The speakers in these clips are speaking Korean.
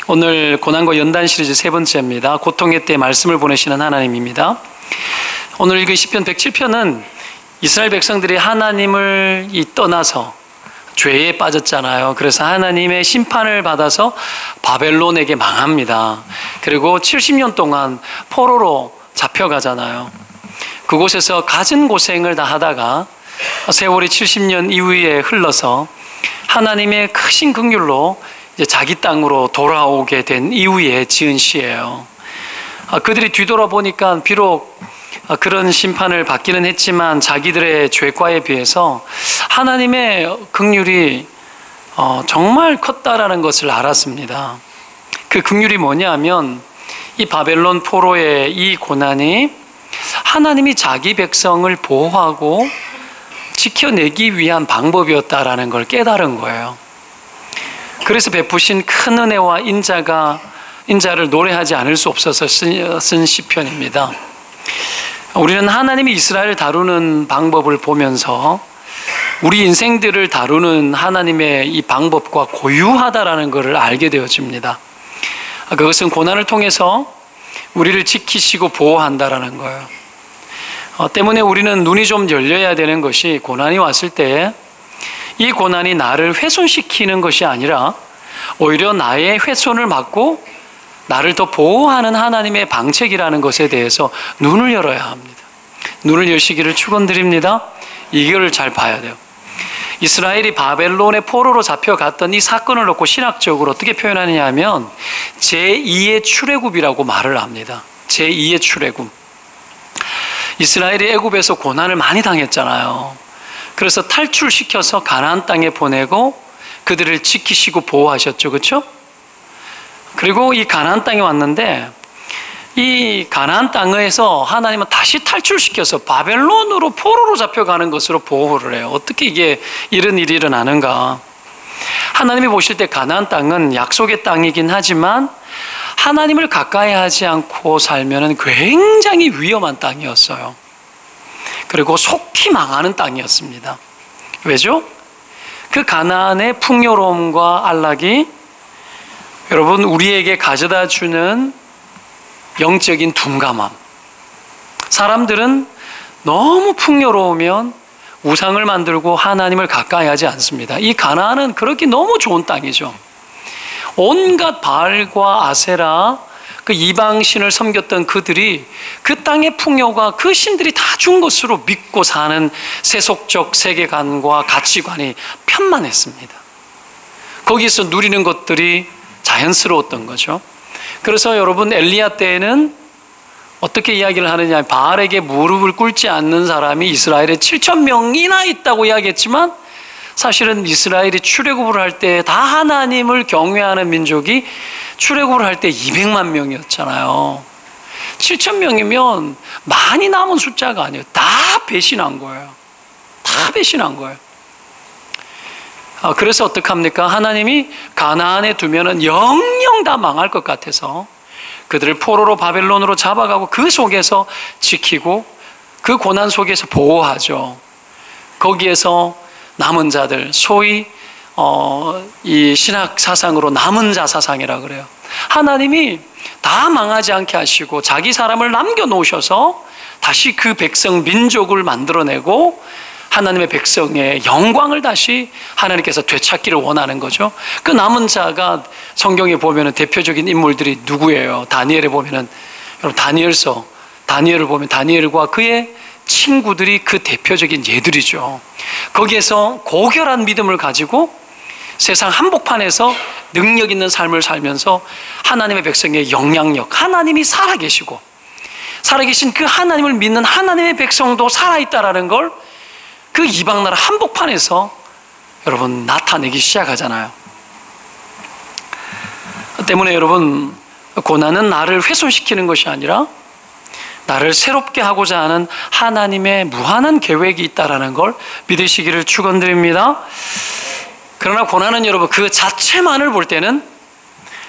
오늘 고난과 연단 시리즈 세 번째입니다. 고통의 때 말씀을 보내시는 하나님입니다. 오늘 읽은 시편 107편은 이스라엘 백성들이 하나님을 떠나서 죄에 빠졌잖아요. 그래서 하나님의 심판을 받아서 바벨론에게 망합니다. 그리고 70년 동안 포로로 잡혀가잖아요. 그곳에서 갖은 고생을 다 하다가 세월이 70년 이후에 흘러서 하나님의 크신 긍휼로 이제 자기 땅으로 돌아오게 된 이후에 지은 시예요. 그들이 뒤돌아보니까 비록 그런 심판을 받기는 했지만 자기들의 죄과에 비해서 하나님의 긍휼이 정말 컸다라는 것을 알았습니다. 그 긍휼이 뭐냐면 이 바벨론 포로의 이 고난이 하나님이 자기 백성을 보호하고 지켜내기 위한 방법이었다라는 걸 깨달은 거예요. 그래서 베푸신 큰 은혜와 인자를 노래하지 않을 수 없어서 쓴 시편입니다. 우리는 하나님이 이스라엘을 다루는 방법을 보면서 우리 인생들을 다루는 하나님의 이 방법과 고유하다라는 것을 알게 되어집니다. 그것은 고난을 통해서 우리를 지키시고 보호한다라는 거예요. 때문에 우리는 눈이 좀 열려야 되는 것이 고난이 왔을 때 이 고난이 나를 훼손시키는 것이 아니라 오히려 나의 훼손을 막고 나를 더 보호하는 하나님의 방책이라는 것에 대해서 눈을 열어야 합니다. 눈을 여시기를 축원드립니다. 이걸 잘 봐야 돼요. 이스라엘이 바벨론의 포로로 잡혀갔던 이 사건을 놓고 신학적으로 어떻게 표현하느냐 하면 제2의 출애굽이라고 말을 합니다. 제2의 출애굽. 이스라엘이 애굽에서 고난을 많이 당했잖아요. 그래서 탈출시켜서 가나안 땅에 보내고 그들을 지키시고 보호하셨죠. 그렇죠? 그리고 이 가나안 땅에 왔는데 이 가나안 땅에서 하나님은 다시 탈출시켜서 바벨론으로 포로로 잡혀가는 것으로 보호를 해요. 어떻게 이런 일이 일어나는가? 하나님이 보실 때 가나안 땅은 약속의 땅이긴 하지만 하나님을 가까이 하지 않고 살면은 굉장히 위험한 땅이었어요. 그리고 속히 망하는 땅이었습니다. 왜죠? 그 가나안의 풍요로움과 안락이 여러분 우리에게 가져다 주는 영적인 둔감함. 사람들은 너무 풍요로우면 우상을 만들고 하나님을 가까이 하지 않습니다. 이 가나안은 그렇게 너무 좋은 땅이죠. 온갖 바알과 아세라 그 이방신을 섬겼던 그들이 그 땅의 풍요가 그 신들이 다 준 것으로 믿고 사는 세속적 세계관과 가치관이 편만했습니다. 거기서 누리는 것들이 자연스러웠던 거죠. 그래서 여러분 엘리야 때에는 어떻게 이야기를 하느냐, 바알에게 무릎을 꿇지 않는 사람이 이스라엘에 7,000명이나 있다고 이야기했지만 사실은 이스라엘이 출애굽을 할 때 다 하나님을 경외하는 민족이 출애굽을 할 때 200만 명이었잖아요. 7,000명이면 많이 남은 숫자가 아니에요. 다 배신한 거예요. 다 배신한 거예요. 그래서 어떡합니까? 하나님이 가나안에 두면은 영영 다 망할 것 같아서 그들을 포로로 바벨론으로 잡아가고 그 속에서 지키고 그 고난 속에서 보호하죠. 거기에서 남은 자들, 소위 이 신학 사상으로 남은 자 사상이라 그래요. 하나님이 다 망하지 않게 하시고 자기 사람을 남겨놓으셔서 다시 그 백성 민족을 만들어내고 하나님의 백성의 영광을 다시 하나님께서 되찾기를 원하는 거죠. 그 남은 자가 성경에 보면 대표적인 인물들이 누구예요? 다니엘에 보면은, 여러분 다니엘서, 다니엘을 보면 다니엘과 그의 친구들이 그 대표적인 예들이죠. 거기에서 고결한 믿음을 가지고 세상 한복판에서 능력 있는 삶을 살면서 하나님의 백성의 영향력, 하나님이 살아계시고 살아계신 그 하나님을 믿는 하나님의 백성도 살아있다라는 걸 그 이방나라 한복판에서 여러분 나타내기 시작하잖아요. 때문에 여러분 고난은 나를 훼손시키는 것이 아니라 나를 새롭게 하고자 하는 하나님의 무한한 계획이 있다라는 걸 믿으시기를 축원드립니다. 그러나 고난은 여러분 그 자체만을 볼 때는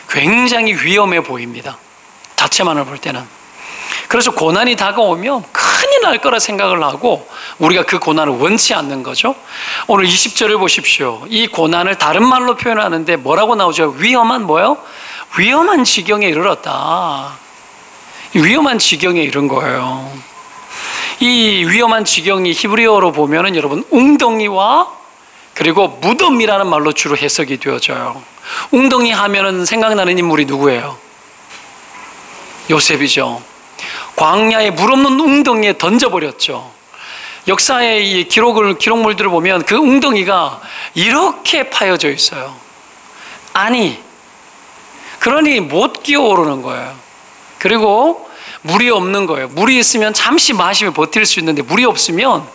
굉장히 위험해 보입니다. 자체만을 볼 때는. 그래서 고난이 다가오면 큰일 날 거라 생각을 하고 우리가 그 고난을 원치 않는 거죠. 오늘 20절을 보십시오. 이 고난을 다른 말로 표현하는데 뭐라고 나오죠? 위험한 뭐요? 위험한 지경에 이르렀다. 위험한 지경에 이른 거예요. 이 위험한 지경이 히브리어로 보면은 여러분 웅덩이와 그리고 무덤이라는 말로 주로 해석이 되어져요. 웅덩이 하면은 생각나는 인물이 누구예요? 요셉이죠. 광야에 물 없는 웅덩이에 던져버렸죠. 역사의 이 기록물들을 보면 그 웅덩이가 이렇게 파여져 있어요. 그러니 못 기어오르는 거예요. 그리고 물이 없는 거예요. 물이 있으면 잠시 마시며 버틸 수 있는데 물이 없으면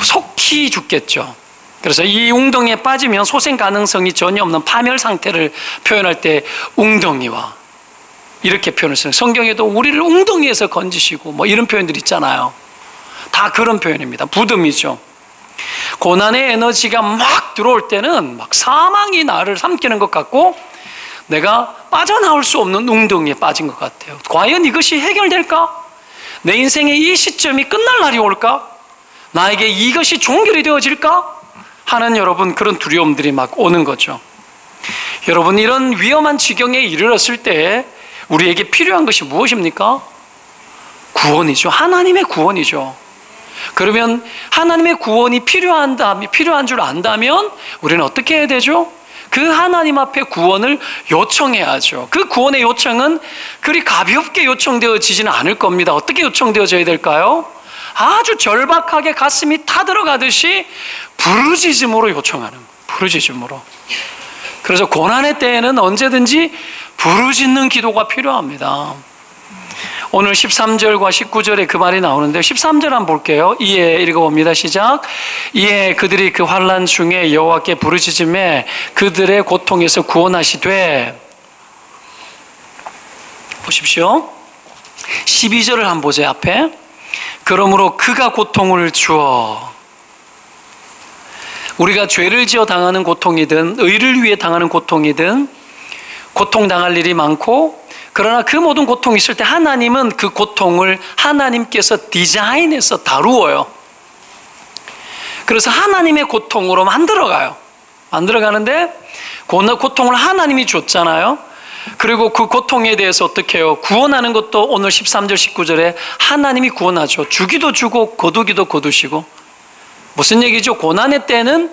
속히 죽겠죠. 그래서 이 웅덩이에 빠지면 소생 가능성이 전혀 없는 파멸 상태를 표현할 때 웅덩이와 이렇게 표현을 써요. 성경에도 우리를 웅덩이에서 건지시고 뭐 이런 표현들 있잖아요. 다 그런 표현입니다. 부듬이죠. 고난의 에너지가 막 들어올 때는 막 사망이 나를 삼키는 것 같고 내가 빠져나올 수 없는 웅덩이에 빠진 것 같아요. 과연 이것이 해결될까? 내 인생의 이 시점이 끝날 날이 올까? 나에게 이것이 종결이 되어질까? 하는 여러분 그런 두려움들이 막 오는 거죠. 여러분 이런 위험한 지경에 이르렀을 때 우리에게 필요한 것이 무엇입니까? 구원이죠. 하나님의 구원이죠. 그러면 하나님의 구원이 필요한 줄 안다면 우리는 어떻게 해야 되죠? 그 하나님 앞에 구원을 요청해야죠. 그 구원의 요청은 그리 가볍게 요청되어지지는 않을 겁니다. 어떻게 요청되어져야 될까요? 아주 절박하게 가슴이 타들어가듯이 부르짖음으로 요청하는 거예요. 부르짖음으로. 그래서 고난의 때에는 언제든지 부르짖는 기도가 필요합니다. 오늘 13절과 19절에 그 말이 나오는데 13절 한번 볼게요. 이에 읽어봅니다. 시작. 이에 그들이 그 환난 중에 여호와께 부르짖음에 그들의 고통에서 구원하시되 보십시오. 12절을 한번 보세요. 앞에 그러므로 그가 고통을 주어 우리가 죄를 지어 당하는 고통이든 의를 위해 당하는 고통이든 고통당할 일이 많고 그러나 그 모든 고통이 있을 때 하나님은 그 고통을 하나님께서 디자인해서 다루어요. 그래서 하나님의 고통으로 만들어가는데 고통을 하나님이 줬잖아요. 그리고 그 고통에 대해서 어떻게 해요? 구원하는 것도 오늘 13절 19절에 하나님이 구원하죠. 주기도 주고 거두기도 거두시고. 무슨 얘기죠? 고난의 때는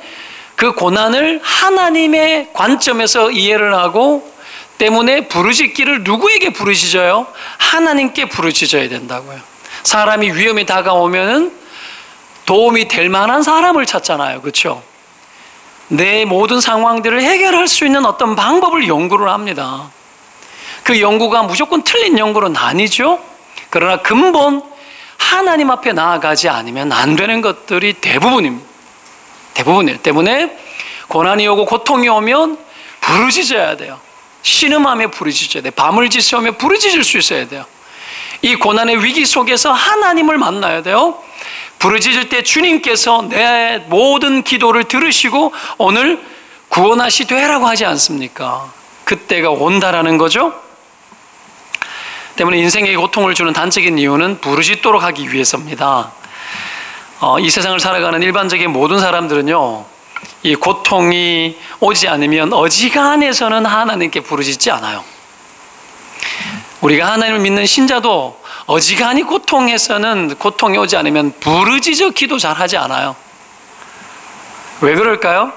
그 고난을 하나님의 관점에서 이해를 하고 때문에 부르짖기를 누구에게 부르짖어요? 하나님께 부르짖어야 된다고요. 사람이 위험이 다가오면은 도움이 될 만한 사람을 찾잖아요. 그렇죠? 내 모든 상황들을 해결할 수 있는 어떤 방법을 연구를 합니다. 그 연구가 무조건 틀린 연구는 아니죠. 그러나 근본 하나님 앞에 나아가지 않으면 안 되는 것들이 대부분입니다. 대부분이에요. 때문에 고난이 오고 고통이 오면 부르짖어야 돼요. 신음하며 부르짖어야 돼요. 밤을 지새우며 부르짖을 수 있어야 돼요. 이 고난의 위기 속에서 하나님을 만나야 돼요. 부르짖을 때 주님께서 내 모든 기도를 들으시고 오늘 구원하시되라고 하지 않습니까? 그때가 온다라는 거죠. 때문에 인생에 고통을 주는 단적인 이유는 부르짖도록 하기 위해서입니다. 이 세상을 살아가는 일반적인 모든 사람들은요, 이 고통이 오지 않으면 어지간해서는 하나님께 부르짖지 않아요. 우리가 하나님을 믿는 신자도 어지간히 고통이 오지 않으면 부르짖어 기도 잘 하지 않아요. 왜 그럴까요?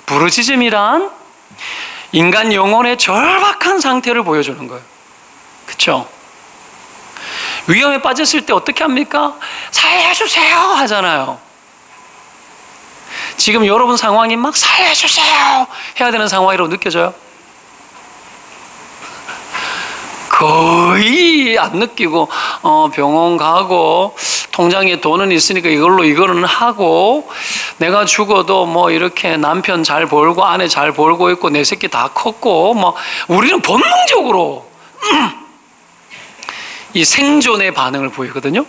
부르짖음이란 인간 영혼의 절박한 상태를 보여주는 거예요. 그렇죠? 위험에 빠졌을 때 어떻게 합니까? 살려주세요 하잖아요. 지금 여러분 상황이 막 살려주세요 해야 되는 상황이라고 느껴져요? 거의 안 느끼고 병원 가고 통장에 돈은 있으니까 이거는 하고 내가 죽어도 뭐 이렇게 남편 잘 벌고 아내 잘 벌고 있고 내 새끼 다 컸고 뭐 우리는 본능적으로 이 생존의 반응을 보이거든요.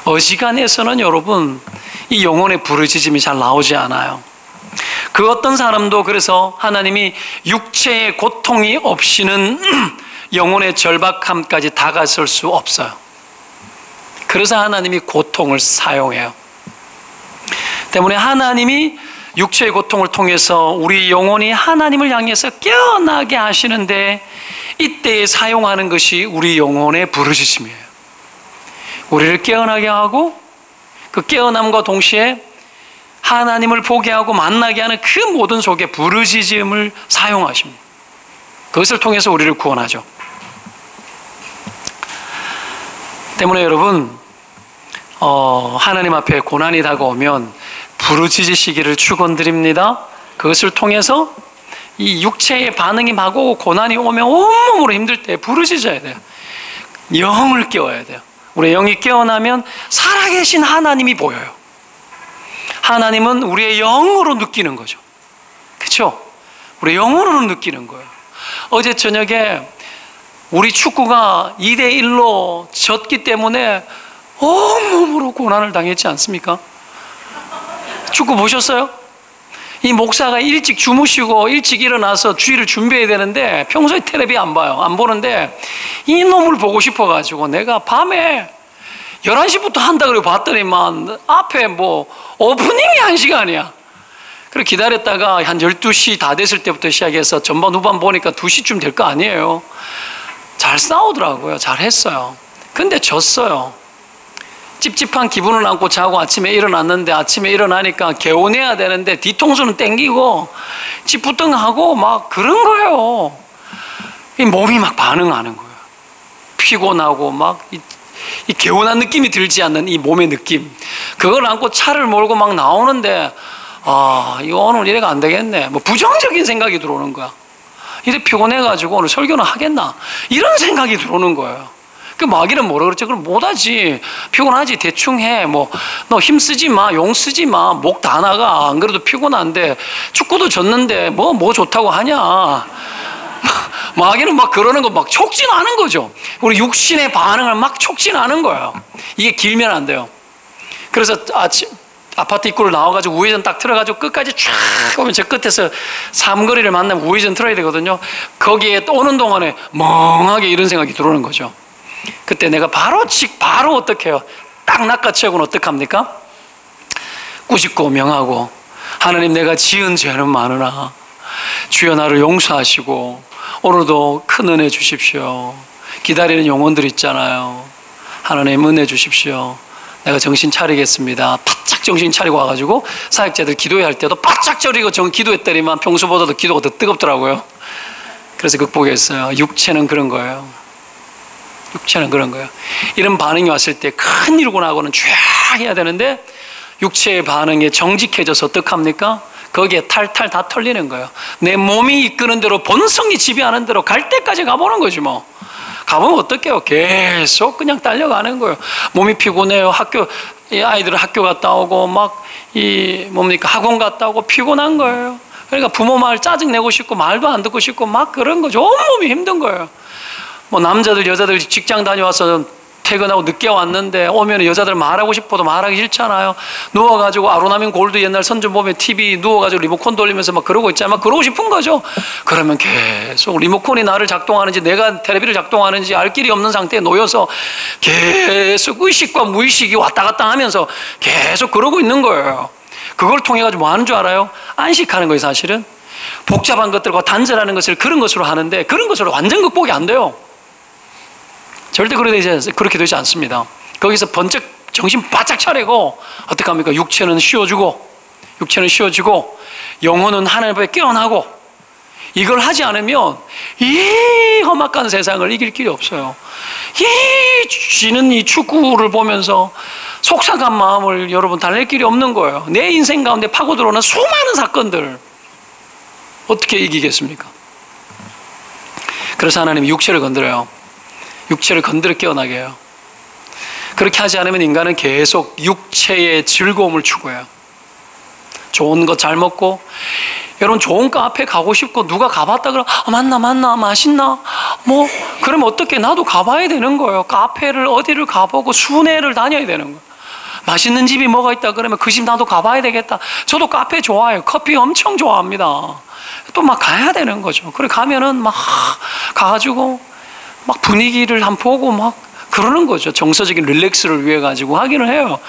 어지간해서는 여러분 이 영혼의 부르짖음이 잘 나오지 않아요. 그 어떤 사람도 그래서 하나님이 육체의 고통이 없이는 영혼의 절박함까지 다가설 수 없어요. 그래서 하나님이 고통을 사용해요. 때문에 하나님이 육체의 고통을 통해서 우리 영혼이 하나님을 향해서 깨어나게 하시는데, 이때에 사용하는 것이 우리 영혼의 부르짖음이에요. 우리를 깨어나게 하고 그 깨어남과 동시에 하나님을 보게 하고 만나게 하는 그 모든 속에 부르짖음을 사용하십니다. 그것을 통해서 우리를 구원하죠. 때문에 여러분, 하나님 앞에 고난이 다가오면 부르짖으시기를 축원드립니다. 그것을 통해서 이 육체의 반응이 막 오고 고난이 오면 온몸으로 힘들 때 부르짖어야 돼요. 영을 깨워야 돼요. 우리 영이 깨어나면 살아계신 하나님이 보여요. 하나님은 우리의 영으로 느끼는 거죠. 그렇죠? 우리 영으로 느끼는 거예요. 어제 저녁에 우리 축구가 2대1로 졌기 때문에 온몸으로 고난을 당했지 않습니까? 축구 보셨어요? 이 목사가 일찍 주무시고 일찍 일어나서 주일을 준비해야 되는데 평소에 텔레비 안 봐요. 안 보는데 이 놈을 보고 싶어가지고 내가 밤에 11시부터 한다 그러고 봤더니만 앞에 뭐 오프닝이 1시간이야. 그래 기다렸다가 한 12시 다 됐을 때부터 시작해서 전반 후반 보니까 2시쯤 될 거 아니에요. 잘 싸우더라고요. 잘 했어요. 근데 졌어요. 찝찝한 기분을 안고 자고 아침에 일어났는데, 아침에 일어나니까 개운해야 되는데 뒤통수는 땡기고 찌뿌둥하고 막 그런 거예요. 이 몸이 막 반응하는 거예요. 피곤하고 막 이 개운한 느낌이 들지 않는 이 몸의 느낌, 그걸 안고 차를 몰고 막 나오는데, 이거 오늘 이래가 안 되겠네, 뭐 부정적인 생각이 들어오는 거야. 이래 피곤해가지고 오늘 설교는 하겠나, 이런 생각이 들어오는 거예요. 그 마귀는 뭐라 그랬죠? 그럼 못하지, 피곤하지, 대충 해, 뭐 너 힘쓰지 마, 용 쓰지 마, 목 다 나가, 안 그래도 피곤한데 축구도 졌는데 뭐 좋다고 하냐. 마귀는 막 그러는 거 막 촉진하는 거죠. 우리 육신의 반응을 막 촉진하는 거예요. 이게 길면 안 돼요. 그래서 아파트 입구를 나와가지고 우회전 딱 틀어가지고 끝까지 쫙 오면 저 끝에서 삼거리를 만나면 우회전 틀어야 되거든요. 거기에 또 오는 동안에 멍하게 이런 생각이 들어오는 거죠. 그때 내가 바로 어떻게 해요? 딱 낚아채고는 어떡합니까? 꾸짖고 명하고, 하나님 내가 지은 죄는 많으나 주여 나를 용서하시고 오늘도 큰 은혜 주십시오. 기다리는 영혼들 있잖아요. 하나님 은혜 주십시오. 내가 정신 차리겠습니다. 바짝 정신 차리고 와가지고 사역자들 기도해야 할 때도 바짝 저리고 기도했더니만 평소보다도 기도가 더 뜨겁더라고요. 그래서 극복했어요. 육체는 그런 거예요. 육체는 그런 거예요. 이런 반응이 왔을 때 큰 일고 나고는 쫙 해야 되는데, 육체의 반응에 정직해져서 어떡합니까? 거기에 탈탈 다 털리는 거예요. 내 몸이 이끄는 대로, 본성이 지배하는 대로 갈 때까지 가보는 거지 뭐. 가보면 어떡해요? 계속 그냥 딸려가는 거예요. 몸이 피곤해요. 아이들은 학교 갔다 오고 학원 갔다 오고 피곤한 거예요. 그러니까 부모 말 짜증내고 싶고 말도 안 듣고 싶고 막 그런 거죠. 온몸이 힘든 거예요. 뭐 남자들 여자들 직장 다녀와서 퇴근하고 늦게 왔는데 오면 여자들 말하고 싶어도 말하기 싫잖아요. 누워가지고 아로나민 골드 옛날 선전 보면 TV 누워가지고 리모컨 돌리면서 막 그러고 있잖아요. 막 그러고 싶은 거죠. 그러면 계속 리모컨이 나를 작동하는지 내가 텔레비를 작동하는지 알 길이 없는 상태에 놓여서 계속 의식과 무의식이 왔다 갔다 하면서 계속 그러고 있는 거예요. 그걸 통해 가지고 뭐 하는 줄 알아요? 안식하는 거예요. 사실은 복잡한 것들과 단절하는 것을 그런 것으로 하는데, 그런 것으로 완전 극복이 안 돼요. 절대 그렇게 되지 않습니다. 거기서 번쩍 정신 바짝 차리고 어떻게 합니까? 육체는 쉬어주고 영혼은 하나님 앞에 깨어나고, 이걸 하지 않으면 이 험악한 세상을 이길 길이 없어요. 지는 이 축구를 보면서 속상한 마음을 여러분 달랠 길이 없는 거예요. 내 인생 가운데 파고 들어오는 수많은 사건들 어떻게 이기겠습니까? 그래서 하나님이 육체를 건드려요. 육체를 건드려 깨어나게 해요. 그렇게 하지 않으면 인간은 계속 육체의 즐거움을 추구해요. 좋은 거 잘 먹고, 여러분 좋은 카페 가고 싶고 누가 가봤다 그러면 맞나 맛있나 뭐 그러면 어떻게, 나도 가봐야 되는 거예요. 카페를 어디를 가보고 순회를 다녀야 되는 거예요. 맛있는 집이 뭐가 있다 그러면 그 집 나도 가봐야 되겠다. 저도 카페 좋아해요. 커피 엄청 좋아합니다. 또 막 가야 되는 거죠. 그래 가면은 막 가가지고 막 분위기를 한번 보고 막 그러는 거죠. 정서적인 릴렉스를 위해 가지고 하기는 해요.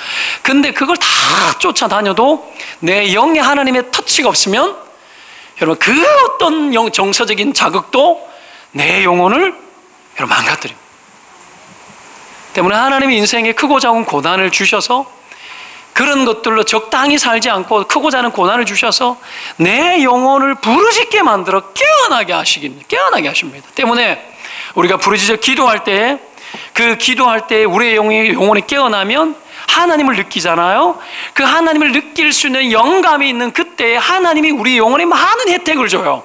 근데 그걸 다 다 쫓아다녀도 내 영에 하나님의 터치가 없으면 여러분 그 어떤 정서적인 자극도 내 영혼을 여러분 망가뜨립니다. 때문에 하나님이 인생에 크고 작은 고난을 주셔서 그런 것들로 적당히 살지 않고 크고 작은 고난을 주셔서 내 영혼을 부르짖게 만들어 깨어나게 하십니다. 때문에 우리가 부르짖어 기도할 때 그 기도할 때 우리의 영혼이 깨어나면 하나님을 느끼잖아요. 그 하나님을 느낄 수 있는 영감이 있는 그때 하나님이 우리 영혼에 많은 혜택을 줘요.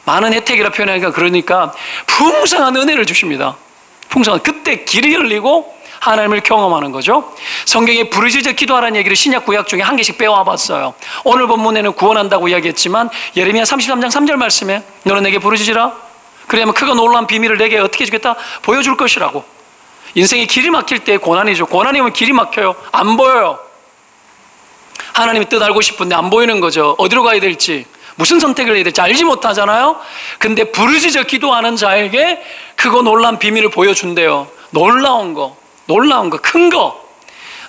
많은 혜택이라 표현하니까 그러니까 풍성한 은혜를 주십니다. 풍성한 그때 길이 열리고 하나님을 경험하는 거죠. 성경에 부르짖어 기도하라는 얘기를 신약 구약 중에 한 개씩 빼와 봤어요. 오늘 본문에는 구원한다고 이야기했지만 예레미야 33장 3절 말씀에 너는 내게 부르짖으라 그러면 크고 놀라운 비밀을 내게 어떻게 주겠다? 보여줄 것이라고. 인생에 길이 막힐 때 고난이죠. 고난이 오면 길이 막혀요. 안 보여요. 하나님의 뜻 알고 싶은데 안 보이는 거죠. 어디로 가야 될지, 무슨 선택을 해야 될지 알지 못하잖아요. 근데 부르짖어 기도하는 자에게 크고 놀라운 비밀을 보여준대요. 놀라운 거, 큰 거.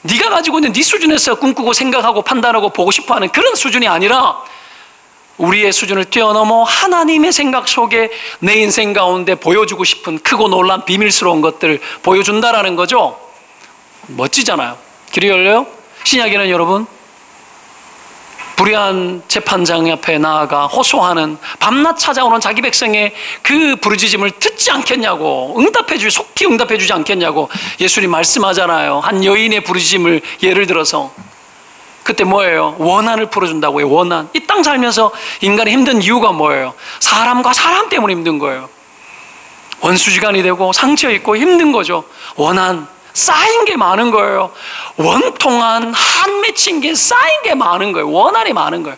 네가 가지고 있는 네 수준에서 꿈꾸고 생각하고 판단하고 보고 싶어하는 그런 수준이 아니라 우리의 수준을 뛰어넘어 하나님의 생각 속에 내 인생 가운데 보여주고 싶은 크고 놀란 비밀스러운 것들을 보여준다라는 거죠. 멋지잖아요. 길이 열려요? 신약에는 여러분 불의한 재판장 앞에 나아가 호소하는 밤낮 찾아오는 자기 백성의 그 부르짖음을 듣지 않겠냐고, 속히 응답해 주지 않겠냐고 예수님 말씀하잖아요. 한 여인의 부르짖음을 예를 들어서 그때 뭐예요? 원한을 풀어준다고요. 원한. 이 땅 살면서 인간이 힘든 이유가 뭐예요? 사람과 사람 때문에 힘든 거예요. 원수지간이 되고 상처 있고 힘든 거죠. 원한. 쌓인 게 많은 거예요. 원통한 한 맺힌 게 쌓인 게 많은 거예요. 원한이 많은 거예요.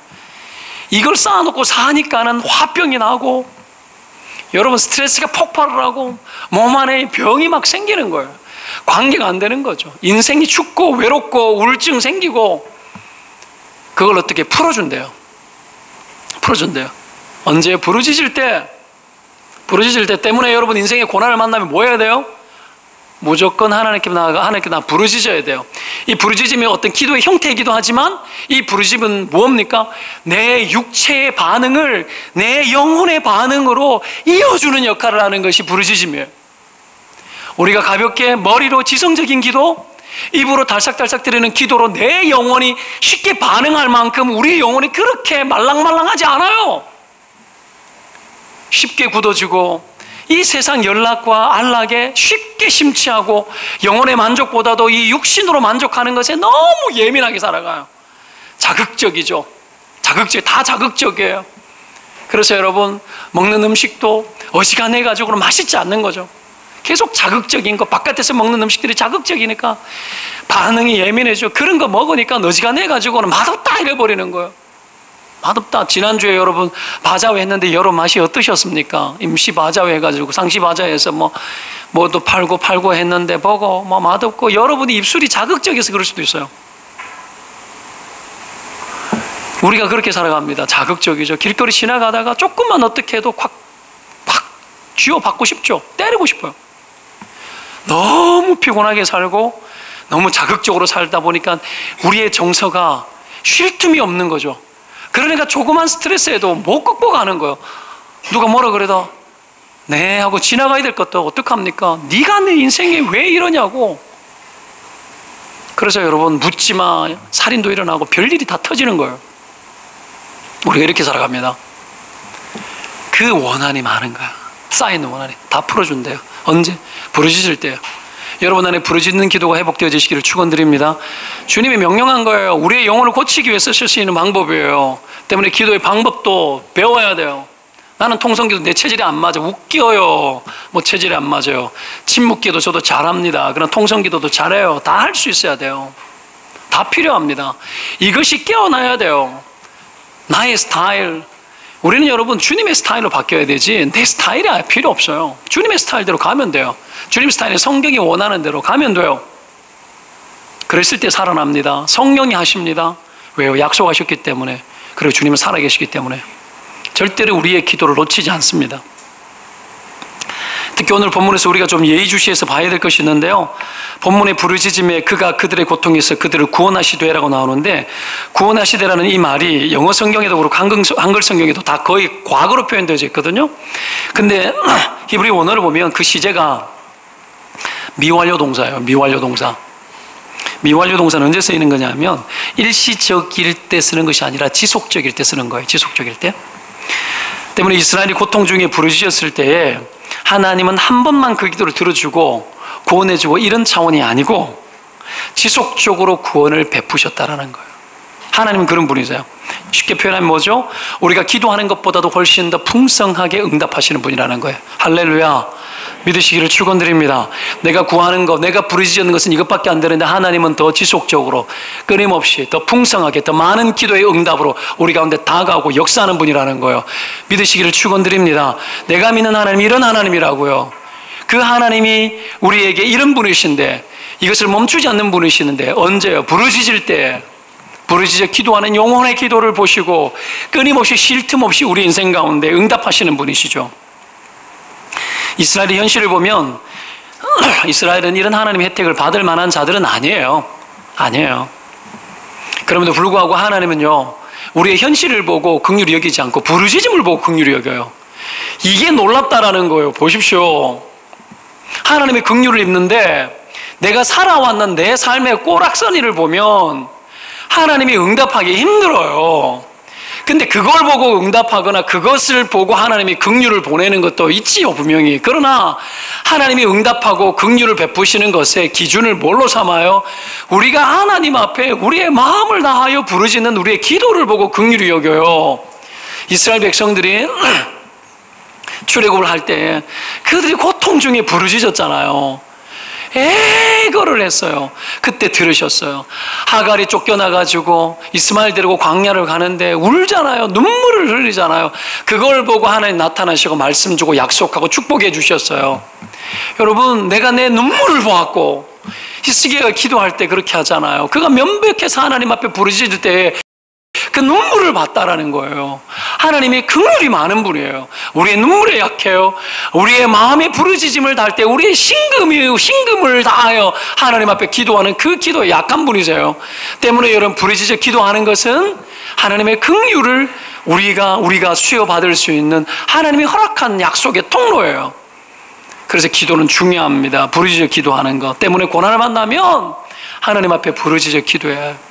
이걸 쌓아놓고 사니까는 화병이 나고 여러분 스트레스가 폭발을 하고 몸 안에 병이 막 생기는 거예요. 관계가 안 되는 거죠. 인생이 춥고 외롭고 우울증 생기고 그걸 어떻게 풀어준대요. 언제? 부르짖을 때 때문에 여러분 인생의 고난을 만나면 뭐 해야 돼요? 무조건 하나님께 나아가 부르짖어야 돼요. 이 부르짖음이 어떤 기도의 형태이기도 하지만 이 부르짖음은 뭡니까? 내 육체의 반응을 내 영혼의 반응으로 이어주는 역할을 하는 것이 부르짖음이에요. 우리가 가볍게 머리로 지성적인 기도, 입으로 달싹달싹 드리는 기도로 내 영혼이 쉽게 반응할 만큼 우리 영혼이 그렇게 말랑말랑하지 않아요. 쉽게 굳어지고 이 세상 연락과 안락에 쉽게 심취하고 영혼의 만족보다도 이 육신으로 만족하는 것에 너무 예민하게 살아가요. 자극적이죠. 다 자극적이에요. 그래서 여러분 먹는 음식도 어지간해가지고는 맛있지 않는 거죠. 계속 자극적인 거, 바깥에서 먹는 음식들이 자극적이니까 반응이 예민해져. 그런 거 먹으니까 어지간해가지고는 맛없다 이래버리는 거예요. 맛없다. 지난주에 여러분 바자회 했는데 여러분 맛이 어떠셨습니까? 임시 바자회 해가지고 상시 바자회에서 뭐도 팔고 했는데 보고 맛없고 맛없고 입술이 자극적이어서 그럴 수도 있어요. 우리가 그렇게 살아갑니다. 자극적이죠. 길거리 지나가다가 조금만 어떻게 해도 확 쥐어받고 싶죠. 때리고 싶어요. 너무 피곤하게 살고 너무 자극적으로 살다 보니까 우리의 정서가 쉴 틈이 없는 거죠. 그러니까 조그만 스트레스에도 못 극복하는 거예요. 누가 뭐라 그래도 네 하고 지나가야 될 것도 어떡합니까? 네가 내 인생에 왜 이러냐고. 그래서 여러분 묻지마 살인도 일어나고 별일이 다 터지는 거예요. 우리가 이렇게 살아갑니다. 그 원한이 많은 거야. 쌓이는 원한이 다 풀어준대요. 언제? 부르짖을 때요. 여러분 안에 부르짖는 기도가 회복되어지시기를 축원드립니다. 주님이 명령한 거예요. 우리의 영혼을 고치기 위해서 쓸 수 있는 방법이에요. 때문에 기도의 방법도 배워야 돼요. 나는 통성기도 내 체질이 안 맞아. 웃겨요. 체질이 안 맞아요. 침묵기도 저도 잘합니다. 그런 통성기도도 잘해요. 다 할 수 있어야 돼요. 다 필요합니다. 이것이 깨어나야 돼요. 나의 스타일. 우리는 여러분 주님의 스타일로 바뀌어야 되지 내 스타일이 필요 없어요. 주님의 스타일대로 가면 돼요. 주님 스타일은 성경이 원하는 대로 가면 돼요. 그랬을 때 살아납니다. 성령이 하십니다. 왜요? 약속하셨기 때문에. 그리고 주님은 살아계시기 때문에 절대로 우리의 기도를 놓치지 않습니다. 특별히 특히 오늘 본문에서 우리가 좀 예의주시해서 봐야 될 것이 있는데요. 본문의 부르짖음에 그가 그들의 고통에서 그들을 구원하시되라고 나오는데, 구원하시되라는 이 말이 영어 성경에도 그렇고 한글 성경에도 다 거의 과거로 표현되어 있거든요. 근데 히브리 원어를 보면 그 시제가 미완료 동사예요. 미완료 동사. 미완료 동사는 언제 쓰이는 거냐면 일시적일 때 쓰는 것이 아니라 지속적일 때 쓰는 거예요. 지속적일 때. 때문에 이스라엘이 고통 중에 부르짖었을 때에 하나님은 한 번만 그 기도를 들어주고 구원해주고 이런 차원이 아니고 지속적으로 구원을 베푸셨다라는 거예요. 하나님은 그런 분이세요. 쉽게 표현하면 뭐죠? 우리가 기도하는 것보다도 훨씬 더 풍성하게 응답하시는 분이라는 거예요. 할렐루야. 믿으시기를 축원드립니다. 내가 구하는 것, 내가 부르짖는 것은 이것밖에 안 되는데 하나님은 더 지속적으로 끊임없이 더 풍성하게 더 많은 기도의 응답으로 우리 가운데 다가오고 역사하는 분이라는 거예요. 믿으시기를 축원드립니다. 내가 믿는 하나님이 이런 하나님이라고요. 그 하나님이 우리에게 이런 분이신데 이것을 멈추지 않는 분이시는데 언제요? 부르짖을 때, 부르짖어 기도하는 영혼의 기도를 보시고 끊임없이 쉴 틈 없이 우리 인생 가운데 응답하시는 분이시죠. 이스라엘의 현실을 보면 이스라엘은 이런 하나님의 혜택을 받을 만한 자들은 아니에요. 아니에요. 그럼에도 불구하고 하나님은요, 우리의 현실을 보고 긍휼히 여기지 않고 부르짖음을 보고 긍휼히 여겨요. 이게 놀랍다라는 거예요. 보십시오. 하나님의 긍휼을 입는데 내가 살아왔는 내 삶의 꼬락서니를 보면 하나님이 응답하기 힘들어요. 근데 그걸 보고 응답하거나 그것을 보고 하나님이 긍휼을 보내는 것도 있지요, 분명히. 그러나 하나님이 응답하고 긍휼을 베푸시는 것의 기준을 뭘로 삼아요? 우리가 하나님 앞에 우리의 마음을 다하여 부르짖는 우리의 기도를 보고 긍휼히 여겨요. 이스라엘 백성들이 출애굽을 할 때 그들이 고통 중에 부르짖었잖아요. 애거를 했어요. 그때 들으셨어요. 하갈이 쫓겨나가지고 이스마엘 데리고 광야를 가는데 울잖아요. 눈물을 흘리잖아요. 그걸 보고 하나님 나타나시고 말씀 주고 약속하고 축복해 주셨어요. 여러분, 내가 내 눈물을 보았고 히스기야가 기도할 때 그렇게 하잖아요. 그가 면백해서 하나님 앞에 부르짖을 때 그 눈물을 봤다라는 거예요. 하나님이 긍휼이 많은 분이에요. 우리의 눈물에 약해요. 우리의 마음의 부르짖음을 다할 때 우리의 신금을 다하여 하나님 앞에 기도하는 그 기도에 약한 분이세요. 때문에 여러분, 부르짖어 기도하는 것은 하나님의 긍휼을 우리가 수여받을 수 있는 하나님이 허락한 약속의 통로예요. 그래서 기도는 중요합니다. 부르짖어 기도하는 것 때문에 고난을 만나면 하나님 앞에 부르짖어 기도해야 해요.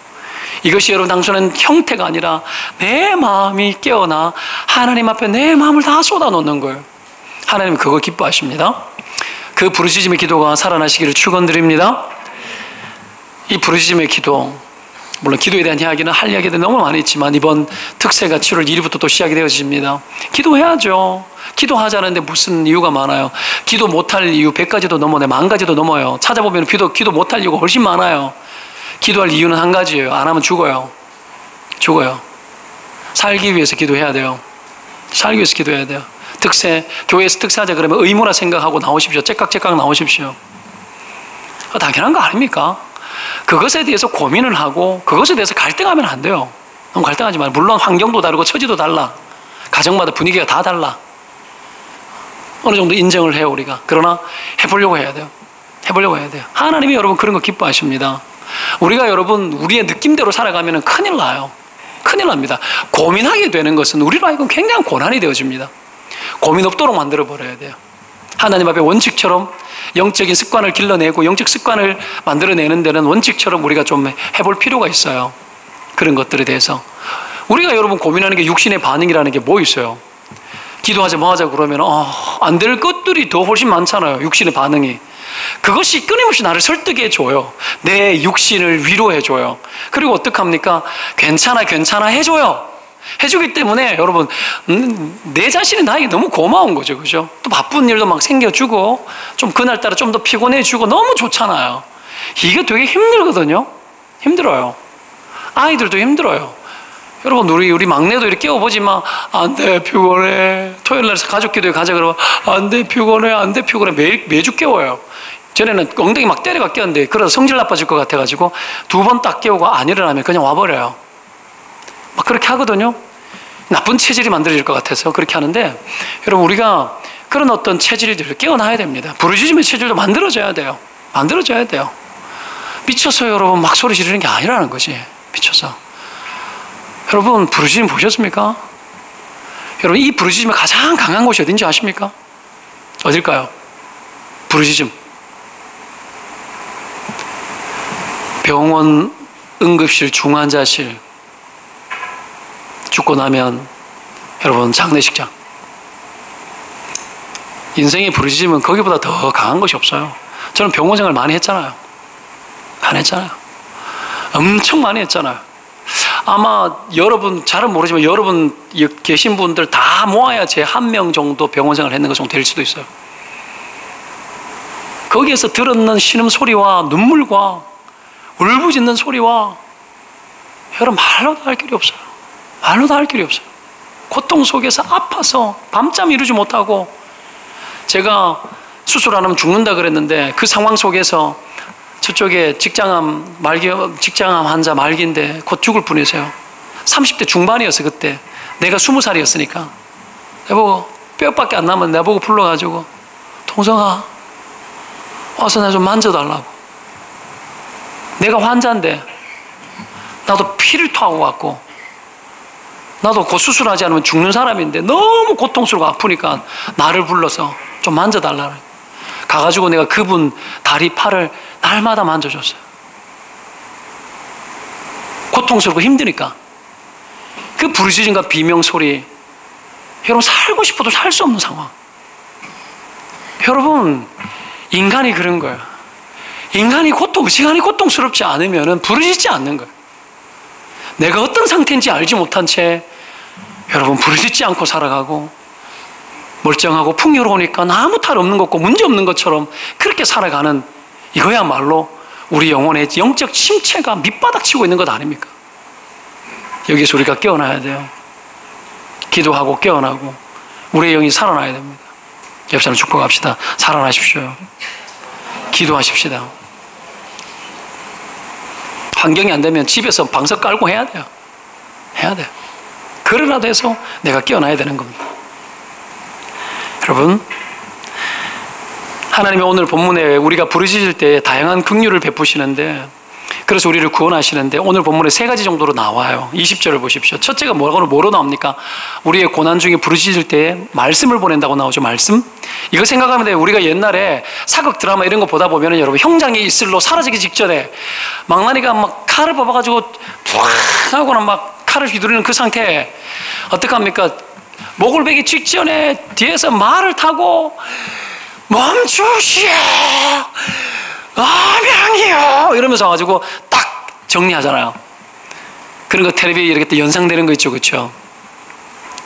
이것이 여러분 단순한 형태가 아니라 내 마음이 깨어나 하나님 앞에 내 마음을 다 쏟아놓는 거예요. 하나님은 그거 기뻐하십니다. 그 부르짖음의 기도가 살아나시기를 축원드립니다. 이 부르짖음의 기도, 물론 기도에 대한 이야기는 할 이야기들이 너무 많이 있지만 이번 특세가 7월 1일부터 또 시작이 되어집니다. 기도해야죠. 기도하자는데 무슨 이유가 많아요. 기도 못할 이유 100가지도 넘어, 10,000가지도 넘어요. 찾아보면 기도 못할 이유가 훨씬 많아요. 기도할 이유는 한 가지예요. 안 하면 죽어요. 죽어요. 살기 위해서 기도해야 돼요. 살기 위해서 기도해야 돼요. 특세, 교회에서 특세하자 그러면 의무라 생각하고 나오십시오. 째깍째깍 나오십시오. 당연한 거 아닙니까? 그것에 대해서 고민을 하고 그것에 대해서 갈등하면 안 돼요. 너무 갈등하지 마요. 물론 환경도 다르고 처지도 달라. 가정마다 분위기가 다 달라. 어느 정도 인정을 해요, 우리가. 그러나 해보려고 해야 돼요. 해보려고 해야 돼요. 하나님이 여러분 그런 거 기뻐하십니다. 우리가 여러분 우리의 느낌대로 살아가면 큰일 나요. 큰일 납니다. 고민하게 되는 것은 우리로 하여금 굉장한 고난이 되어집니다. 고민 없도록 만들어 버려야 돼요. 하나님 앞에 원칙처럼 영적인 습관을 길러내고 영적 습관을 만들어내는 데는 원칙처럼 우리가 좀 해볼 필요가 있어요. 그런 것들에 대해서 우리가 여러분 고민하는 게 육신의 반응이라는 게 뭐 있어요? 기도하자 뭐 하자 그러면 안 될 것들이 더 훨씬 많잖아요. 육신의 반응이. 그것이 끊임없이 나를 설득해 줘요. 내 육신을 위로해 줘요. 그리고 어떡합니까? 괜찮아 해줘요. 해주기 때문에 여러분 내 자신이 나에게 너무 고마운 거죠. 그죠? 또 바쁜 일도 막 생겨주고 좀 그날따라 좀 더 피곤해지고 너무 좋잖아요. 이게 되게 힘들거든요. 힘들어요. 아이들도 힘들어요. 여러분 우리 막내도 이렇게 깨워보지만 안 돼 피곤해. 토요일날 가족 기도에 가자 그러면 안 돼 피곤해 안 돼 피곤해 매주 깨워요. 전에는 엉덩이 막 때려가 깨웠는데 그러다 성질 나빠질 것 같아가지고 2번 딱 깨우고 안 일어나면 그냥 와버려요. 막 그렇게 하거든요. 나쁜 체질이 만들어질 것 같아서 그렇게 하는데 여러분 우리가 그런 어떤 체질들을 깨어나야 됩니다. 부르짖음의 체질도 만들어져야 돼요. 만들어져야 돼요. 미쳐서 여러분 막 소리 지르는 게 아니라는 거지. 미쳐서. 여러분 부르짖음 보셨습니까? 여러분 이 부르짖음의 가장 강한 곳이 어딘지 아십니까? 어딜까요? 부르짖음. 병원, 응급실, 중환자실, 죽고 나면 여러분 장례식장. 인생의 부르짖음은 거기보다 더 강한 것이 없어요. 저는 병원 생활 많이 했잖아요. 많이 했잖아요. 엄청 많이 했잖아요. 아마 여러분 잘은 모르지만 여러분 계신 분들 다 모아야 제 한 명 정도 병원 생활 했는 것 정도 될 수도 있어요. 거기에서 들었는 신음소리와 눈물과 울부짖는 소리와 여러분 말로 다 할 길이 없어요. 말로 다 할 길이 없어요. 고통 속에서 아파서 밤잠 이루지 못하고, 제가 수술 안 하면 죽는다 그랬는데 그 상황 속에서 저쪽에 직장암 환자 말기인데 곧 죽을 분이세요. 30대 중반이었어요. 그때 내가 20살이었으니까 내보고 뼈밖에 안 남은 내보고 불러가지고 동성아 와서 나 좀 만져달라고. 내가 환자인데 나도 피를 토하고 왔고 나도 곧 수술하지 않으면 죽는 사람인데 너무 고통스럽고 아프니까 나를 불러서 좀 만져달라고. 가가지고 내가 그분 다리 팔을 날마다 만져줬어요. 고통스럽고 힘드니까. 그 부르짖음과 비명소리, 여러분 살고 싶어도 살 수 없는 상황. 여러분 인간이 그런 거예요. 인간이 시간이 고통스럽지 않으면 부르짖지 않는 거예요. 내가 어떤 상태인지 알지 못한 채 여러분 부르짖지 않고 살아가고 멀쩡하고 풍요로우니까 아무 탈 없는 것 같고 문제 없는 것처럼 그렇게 살아가는, 이거야말로 우리 영혼의 영적 침체가 밑바닥치고 있는 것 아닙니까? 여기서 우리가 깨어나야 돼요. 기도하고 깨어나고 우리의 영이 살아나야 됩니다. 옆 사람 축복합시다. 살아나십시오. 기도하십시다. 환경이 안 되면 집에서 방석 깔고 해야 돼요. 해야 돼요. 그러라도 해서 내가 깨어나야 되는 겁니다. 여러분, 하나님이 오늘 본문에 우리가 부르짖을 때 다양한 긍휼을 베푸시는데, 그래서 우리를 구원하시는데 오늘 본문에 3가지 정도로 나와요. 20절을 보십시오. 첫째가 뭐로 나옵니까? 우리의 고난 중에 부르짖을 때 말씀을 보낸다고 나오죠. 말씀. 이거 생각하면 돼요. 우리가 옛날에 사극 드라마 이런 거 보다 보면 여러분 형장의 이슬로 사라지기 직전에 망나니가 막 칼을 뽑아가지고 푹 하고는 막 칼을 휘두르는 그 상태에 어떡합니까? 목을 베기 직전에 뒤에서 말을 타고 멈추시오 암양이요 이러면서 와가지고 딱 정리하잖아요. 그런 거 텔레비에 이렇게 연상되는 거 있죠. 그렇죠?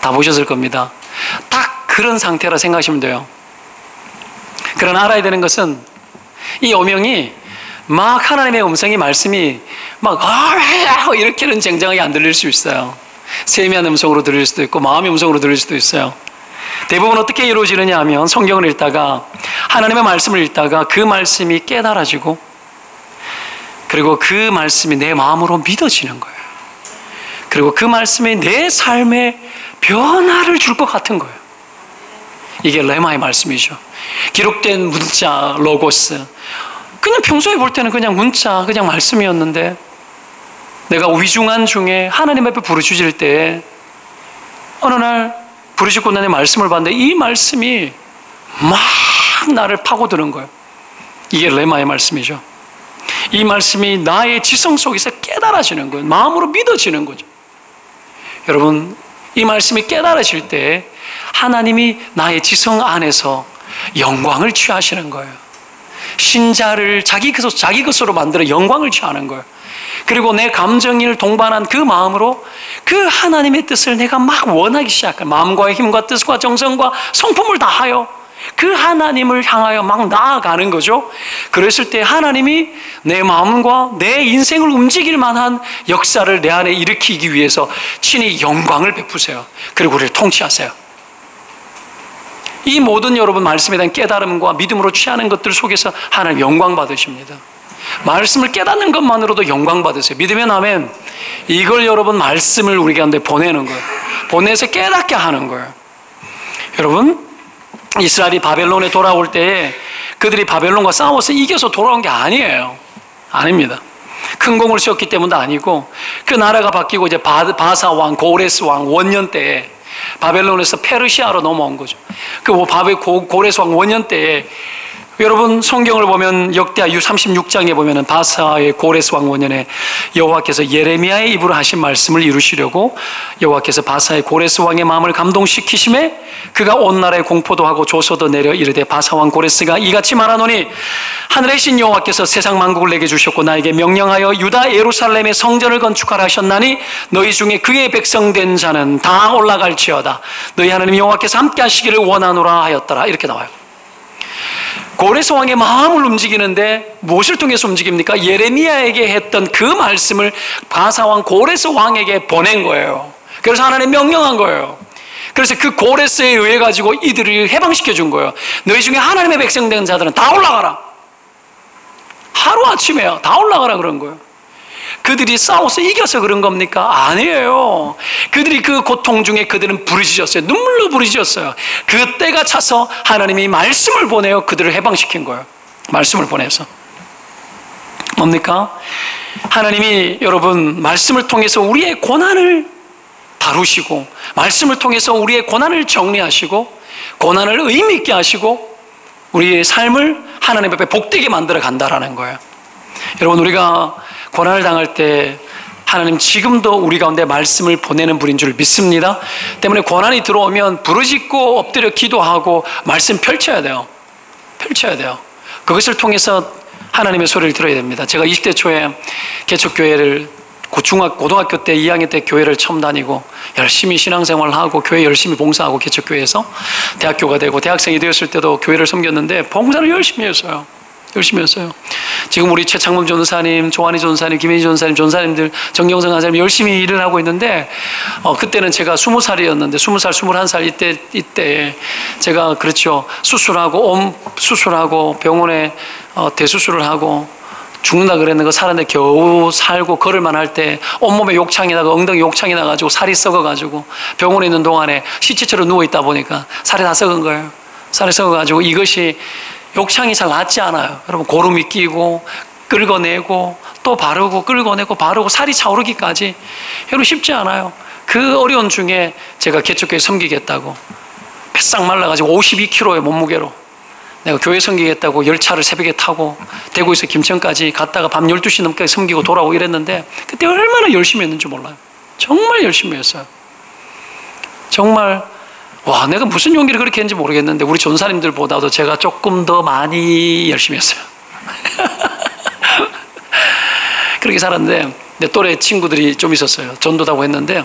다 보셨을 겁니다. 딱 그런 상태라 생각하시면 돼요. 그러나 알아야 되는 것은 이 오명이 막 하나님의 음성이 말씀이 막 이렇게는 쟁쟁하게 안 들릴 수 있어요. 세미한 음성으로 들릴 수도 있고 마음의 음성으로 들릴 수도 있어요. 대부분 어떻게 이루어지느냐 하면 성경을 읽다가 하나님의 말씀을 읽다가 그 말씀이 깨달아지고 그리고 그 말씀이 내 마음으로 믿어지는 거예요. 그리고 그 말씀이 내 삶에 변화를 줄 것 같은 거예요. 이게 레마의 말씀이죠. 기록된 문자 로고스, 그냥 평소에 볼 때는 그냥 문자 그냥 말씀이었는데 내가 위중한 중에 하나님 앞에 부르짖을 때 어느 날 부르짖고 나의 말씀을 봤는데 이 말씀이 막 나를 파고드는 거예요. 이게 레마의 말씀이죠. 이 말씀이 나의 지성 속에서 깨달아지는 거예요. 마음으로 믿어지는 거죠. 여러분, 이 말씀이 깨달아질 때 하나님이 나의 지성 안에서 영광을 취하시는 거예요. 신자를 자기 것으로 만들어 영광을 취하는 거예요. 그리고 내 감정을 동반한 그 마음으로 그 하나님의 뜻을 내가 막 원하기 시작한, 마음과 힘과 뜻과 정성과 성품을 다하여 그 하나님을 향하여 막 나아가는 거죠. 그랬을 때 하나님이 내 마음과 내 인생을 움직일 만한 역사를 내 안에 일으키기 위해서 친히 영광을 베푸세요. 그리고 우리를 통치하세요. 이 모든 여러분 말씀에 대한 깨달음과 믿음으로 취하는 것들 속에서 하나님 영광 받으십니다. 말씀을 깨닫는 것만으로도 영광 받으세요. 믿으면 아멘. 이걸 여러분 말씀을 우리 가운데 보내는 거예요. 보내서 깨닫게 하는 거예요. 여러분, 이스라엘이 바벨론에 돌아올 때에 그들이 바벨론과 싸워서 이겨서 돌아온 게 아니에요. 아닙니다. 큰 공을 세웠기 때문도 아니고, 그 나라가 바뀌고 이제 바사 왕, 고레스 왕 원년 때에 바벨론에서 페르시아로 넘어온 거죠. 그 고레스 왕 원년 때에, 여러분 성경을 보면 역대하 36장에 보면은 바사의 고레스 왕 원년에 여호와께서 예레미야의 입으로 하신 말씀을 이루시려고 여호와께서 바사의 고레스 왕의 마음을 감동시키심에 그가 온 나라에 공포도 하고 조서도 내려 이르되 바사 왕 고레스가 이같이 말하노니 하늘의 신 여호와께서 세상 만국을 내게 주셨고 나에게 명령하여 유다 예루살렘의 성전을 건축하라 하셨나니 너희 중에 그의 백성된 자는 다 올라갈지어다. 너희 하나님 여호와께서 함께 하시기를 원하노라 하였더라. 이렇게 나와요. 고레스 왕의 마음을 움직이는데 무엇을 통해서 움직입니까? 예레미야에게 했던 그 말씀을 바사 왕 고레스 왕에게 보낸 거예요. 그래서 하나님 명령한 거예요. 그래서 그 고레스에 의해 가지고 이들을 해방시켜 준 거예요. 너희 중에 하나님의 백성된 자들은 다 올라가라. 하루아침에요. 다 올라가라 그런 거예요. 그들이 싸워서 이겨서 그런 겁니까? 아니에요. 그들이 그 고통 중에 그들은 부르짖었어요. 눈물로 부르짖었어요. 그때가 차서 하나님이 말씀을 보내어 그들을 해방시킨 거예요. 말씀을 보내서. 뭡니까? 하나님이 여러분 말씀을 통해서 우리의 고난을 다루시고, 말씀을 통해서 우리의 고난을 정리하시고, 고난을 의미 있게 하시고, 우리의 삶을 하나님 앞에 복되게 만들어 간다라는 거예요. 여러분, 우리가 고난을 당할 때 하나님 지금도 우리 가운데 말씀을 보내는 분인 줄 믿습니다. 때문에 고난이 들어오면 부르짖고 엎드려 기도하고 말씀 펼쳐야 돼요. 펼쳐야 돼요. 그것을 통해서 하나님의 소리를 들어야 됩니다. 제가 20대 초에 개척교회를 고등학교 때 2학년 때 교회를 처음 다니고 열심히 신앙생활을 하고 교회 열심히 봉사하고 개척교회에서 대학교가 되고 대학생이 되었을 때도 교회를 섬겼는데 봉사를 열심히 했어요. 열심히 했어요. 지금 우리 최창범 전사님, 조한희 전사님, 김혜지 전사님, 전사님들, 정경성 간사님 열심히 일을 하고 있는데, 그때는 제가 20살이었는데, 20살, 21살 이때 제가 그렇죠. 수술하고, 수술하고 병원에 대수술을 하고 죽는다 그랬는 거 살았는데 겨우 살고 걸을만 할 때 온몸에 욕창이 나고 엉덩이 욕창이 나가지고 살이 썩어가지고 병원에 있는 동안에 시체처럼 누워있다 보니까 살이 다 썩은 거예요. 살이 썩어가지고 이것이 욕창이 잘 낫지 않아요. 여러분, 고름이 끼고 긁어내고 또 바르고 긁어내고 바르고 살이 차오르기까지 여러분 쉽지 않아요. 그 어려운 중에 제가 개척교회 섬기겠다고 뱃싹 말라가지고 52kg의 몸무게로 내가 교회 섬기겠다고 열차를 새벽에 타고 대구에서 김천까지 갔다가 밤 12시 넘게 섬기고 돌아오고 이랬는데 그때 얼마나 열심히 했는지 몰라요. 정말 열심히 했어요. 정말 와, 내가 무슨 용기를 그렇게 했는지 모르겠는데 우리 전사님들보다도 제가 조금 더 많이 열심히 했어요. 그렇게 살았는데 내 또래 친구들이 좀 있었어요. 전도다고 했는데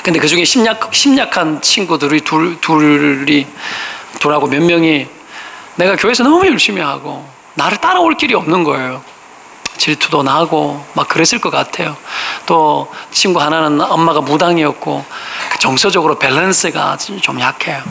근데 그 중에 심약한 친구들이 둘하고 몇 명이 내가 교회에서 너무 열심히 하고 나를 따라올 길이 없는 거예요. 질투도 나고 막 그랬을 것 같아요. 또 친구 하나는 엄마가 무당이었고 정서적으로 밸런스가 좀 약해요.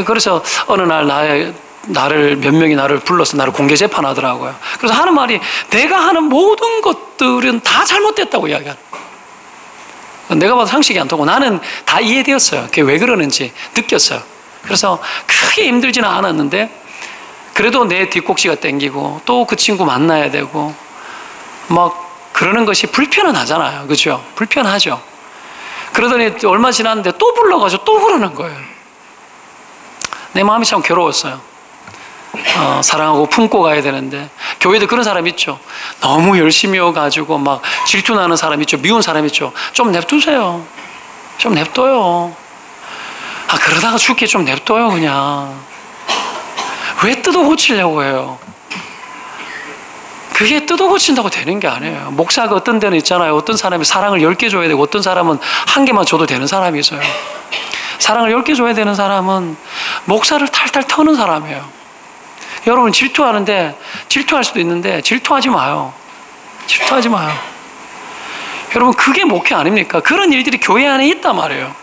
그래서 어느 날 몇 명이 나를 불러서 나를 공개 재판하더라고요. 그래서 하는 말이 내가 하는 모든 것들은 다 잘못됐다고 이야기하는 거예요. 내가 봐도 상식이 안 통하고 나는 다 이해되었어요. 그게 왜 그러는지 느꼈어요. 그래서 크게 힘들지는 않았는데 그래도 내 뒷꼭지가 땡기고 또 그 친구 만나야 되고 막 그러는 것이 불편은 하잖아요. 그죠? 불편하죠. 그러더니 얼마 지났는데 또 불러가지고 또 그러는 거예요. 내 마음이 참 괴로웠어요. 사랑하고 품고 가야 되는데 교회도 그런 사람 있죠. 너무 열심히 해가지고 막 질투나는 사람 있죠. 미운 사람 있죠. 좀 냅두세요. 좀 냅둬요. 그러다가 죽게 좀 냅둬요. 그냥 왜 뜯어 고치려고 해요? 그게 뜯어 고친다고 되는 게 아니에요. 목사가 어떤 데는 있잖아요. 어떤 사람이 사랑을 10개 줘야 되고 어떤 사람은 1개만 줘도 되는 사람이 있어요. 사랑을 10개 줘야 되는 사람은 목사를 탈탈 터는 사람이에요. 여러분 질투하는데 질투할 수도 있는데 질투하지 마요. 질투하지 마요. 여러분 그게 목회 아닙니까? 그런 일들이 교회 안에 있단 말이에요.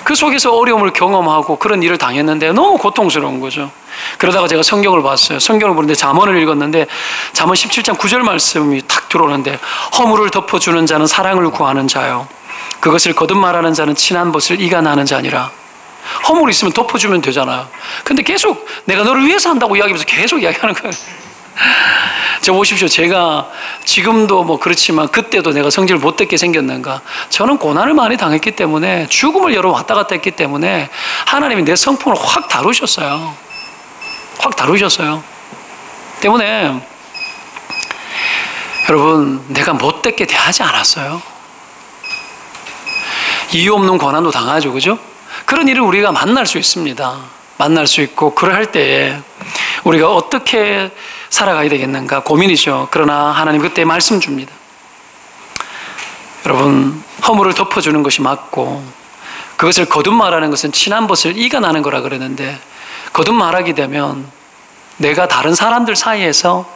그 속에서 어려움을 경험하고 그런 일을 당했는데 너무 고통스러운 거죠. 그러다가 제가 성경을 봤어요. 성경을 보는데 잠언을 읽었는데 잠언 17장 9절 말씀이 탁 들어오는데 허물을 덮어주는 자는 사랑을 구하는 자요 그것을 거듭 말하는 자는 친한 벗을 이간하는 자니라. 허물 있으면 덮어주면 되잖아요. 근데 계속 내가 너를 위해서 한다고 이야기하면서 계속 이야기하는 거예요. 저 보십시오. 제가 지금도 뭐 그렇지만 그때도 내가 성질을 못되게 생겼는가? 저는 고난을 많이 당했기 때문에, 죽음을 여러 번 왔다 갔다 했기 때문에 하나님이 내 성품을 확 다루셨어요. 확 다루셨어요. 때문에 여러분, 내가 못되게 대하지 않았어요. 이유 없는 고난도 당하죠. 그죠? 그런 일을 우리가 만날 수 있습니다. 만날 수 있고, 그럴 할 때에 우리가 어떻게 살아가야 되겠는가 고민이죠. 그러나 하나님 그때 말씀 줍니다. 여러분, 허물을 덮어주는 것이 맞고, 그것을 거듭말하는 것은 친한 벗을 이가 나는 거라 그러는데, 거듭말하게 되면 내가 다른 사람들 사이에서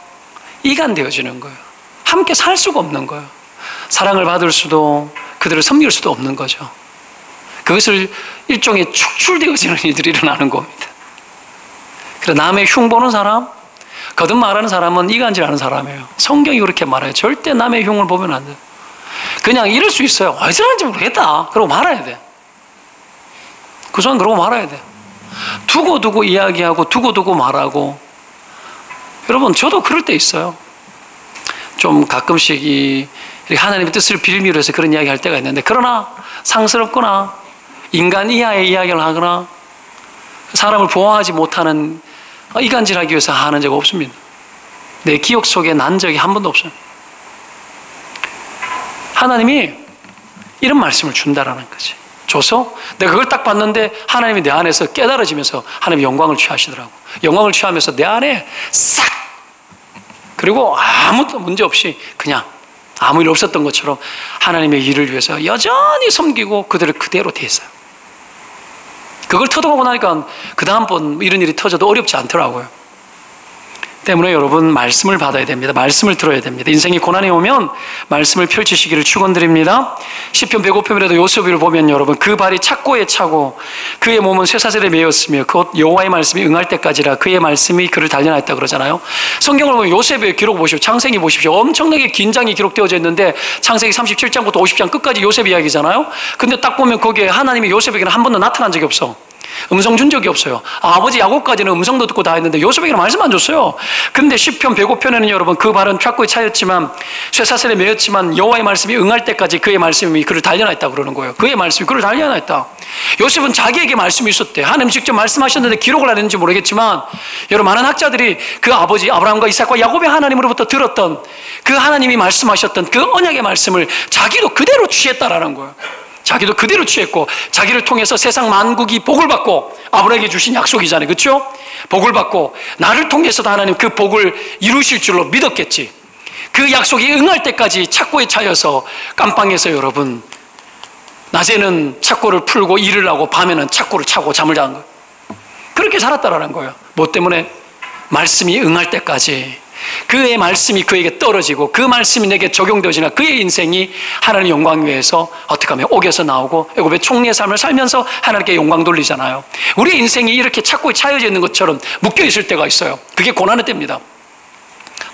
이간되어지는 거예요. 함께 살 수가 없는 거예요. 사랑을 받을 수도, 그들을 섬길 수도 없는 거죠. 그것을 일종의 축출되어지는 일들이 일어나는 겁니다. 그래서 남의 흉 보는 사람, 거듭말하는 사람은 이간질하는 사람이에요. 성경이 그렇게 말해요. 절대 남의 흉을 보면 안 돼요. 그냥 이럴 수 있어요. 왜 저런지 모르겠다. 그러고 말아야 돼. 그 사람 그러고 말아야 돼. 두고두고 이야기하고 두고두고 말하고. 여러분, 저도 그럴 때 있어요. 좀 가끔씩 하나님의 뜻을 빌미로 해서 그런 이야기 할 때가 있는데, 그러나 상스럽거나 인간 이하의 이야기를 하거나 사람을 보호하지 못하는 이간질하기 위해서 하는 적 없습니다. 내 기억 속에 난 적이 한 번도 없어요. 하나님이 이런 말씀을 준다라는 거지. 줘서 내가 그걸 딱 봤는데 하나님이 내 안에서 깨달아지면서 하나님이 영광을 취하시더라고. 영광을 취하면서 내 안에 싹, 그리고 아무 문제 없이 그냥 아무 일 없었던 것처럼 하나님의 일을 위해서 여전히 섬기고 그들을 그대로 대했어요. 그걸 터득하고 나니까 그 다음번 이런 일이 터져도 어렵지 않더라고요. 때문에 여러분, 말씀을 받아야 됩니다. 말씀을 들어야 됩니다. 인생이 고난이 오면 말씀을 펼치시기를 축원드립니다. 시편 105편이라도 요셉을 보면 여러분, 그 발이 착고에 차고 그의 몸은 쇠사슬에 매였으며 곧 여호와의 말씀이 응할 때까지라 그의 말씀이 그를 단련하였다 그러잖아요. 성경을 보면 요셉의 기록 보십시오. 창세기 보십시오. 엄청나게 긴장이 기록되어져 있는데 창세기 37장부터 50장 끝까지 요셉 이야기잖아요. 근데 딱 보면 거기에 하나님이 요셉에게는 한 번도 나타난 적이 없어. 음성 준 적이 없어요. 아버지 야곱까지는 음성도 듣고 다 했는데 요셉에게는 말씀 안 줬어요. 근데 시편 105편에는 여러분, 그 발은 착고에 차였지만 쇠사슬에 매였지만 여호와의 말씀이 응할 때까지 그의 말씀이 그를 단련하였다 그러는 거예요. 그의 말씀이 그를 단련하였다. 요셉은 자기에게 말씀이 있었대. 하나님 직접 말씀하셨는데 기록을 안 했는지 모르겠지만, 여러분, 많은 학자들이 그 아버지 아브라함과 이삭과 야곱의 하나님으로부터 들었던 그 하나님이 말씀하셨던 그 언약의 말씀을 자기도 그대로 취했다라는 거예요. 자기도 그대로 취했고, 자기를 통해서 세상 만국이 복을 받고, 아브라함에게 주신 약속이잖아요. 그렇죠? 복을 받고 나를 통해서도 하나님 그 복을 이루실 줄로 믿었겠지. 그 약속이 응할 때까지 착고에 차여서 깜빵에서 여러분, 낮에는 착고를 풀고 일을 하고 밤에는 착고를 차고 잠을 자는 거예요. 그렇게 살았다라는 거예요. 뭐 때문에? 말씀이 응할 때까지 그의 말씀이 그에게 떨어지고 그 말씀이 내게 적용되어지나 그의 인생이 하나님의 영광 위에서 어떻게 하면 옥에서 나오고 애굽의 총리의 삶을 살면서 하나님께 영광 돌리잖아요. 우리의 인생이 이렇게 착고에 차여져 있는 것처럼 묶여 있을 때가 있어요. 그게 고난의 때입니다.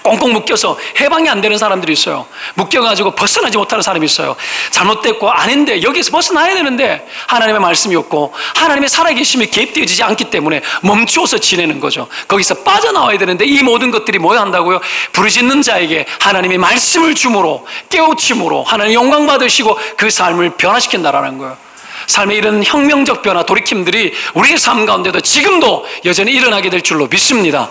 꽁꽁 묶여서 해방이 안 되는 사람들이 있어요. 묶여가지고 벗어나지 못하는 사람이 있어요. 잘못됐고 아닌데 여기서 벗어나야 되는데 하나님의 말씀이 없고 하나님의 살아계심이 개입되어지지 않기 때문에 멈추어서 지내는 거죠. 거기서 빠져나와야 되는데 이 모든 것들이 뭐야 한다고요? 부르짖는 자에게 하나님의 말씀을 주므로, 깨우침으로 하나님 영광 받으시고 그 삶을 변화시킨다라는 거예요. 삶의 이런 혁명적 변화, 돌이킴들이 우리의 삶 가운데도 지금도 여전히 일어나게 될 줄로 믿습니다.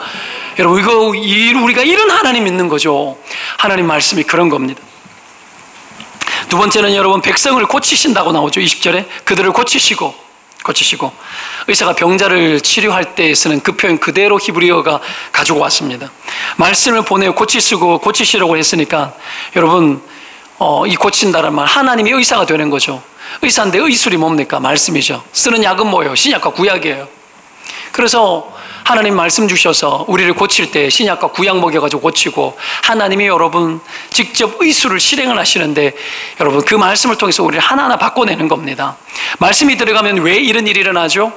여러분, 우리가 이런 하나님 믿는 거죠. 하나님 말씀이 그런 겁니다. 두 번째는 여러분, 백성을 고치신다고 나오죠. 20절에 그들을 고치시고 의사가 병자를 치료할 때 쓰는 그 표현 그대로 히브리어가 가지고 왔습니다. 말씀을 보내어 고치시라고 했으니까 여러분, 이 고친다는 말, 하나님이 의사가 되는 거죠. 의사인데 의술이 뭡니까? 말씀이죠. 쓰는 약은 뭐예요? 신약과 구약이에요. 그래서 하나님 말씀 주셔서 우리를 고칠 때 신약과 구약 먹여가지고 고치고, 하나님이 여러분 직접 의술을 실행을 하시는데 여러분 그 말씀을 통해서 우리를 하나하나 바꿔내는 겁니다. 말씀이 들어가면 왜 이런 일이 일어나죠?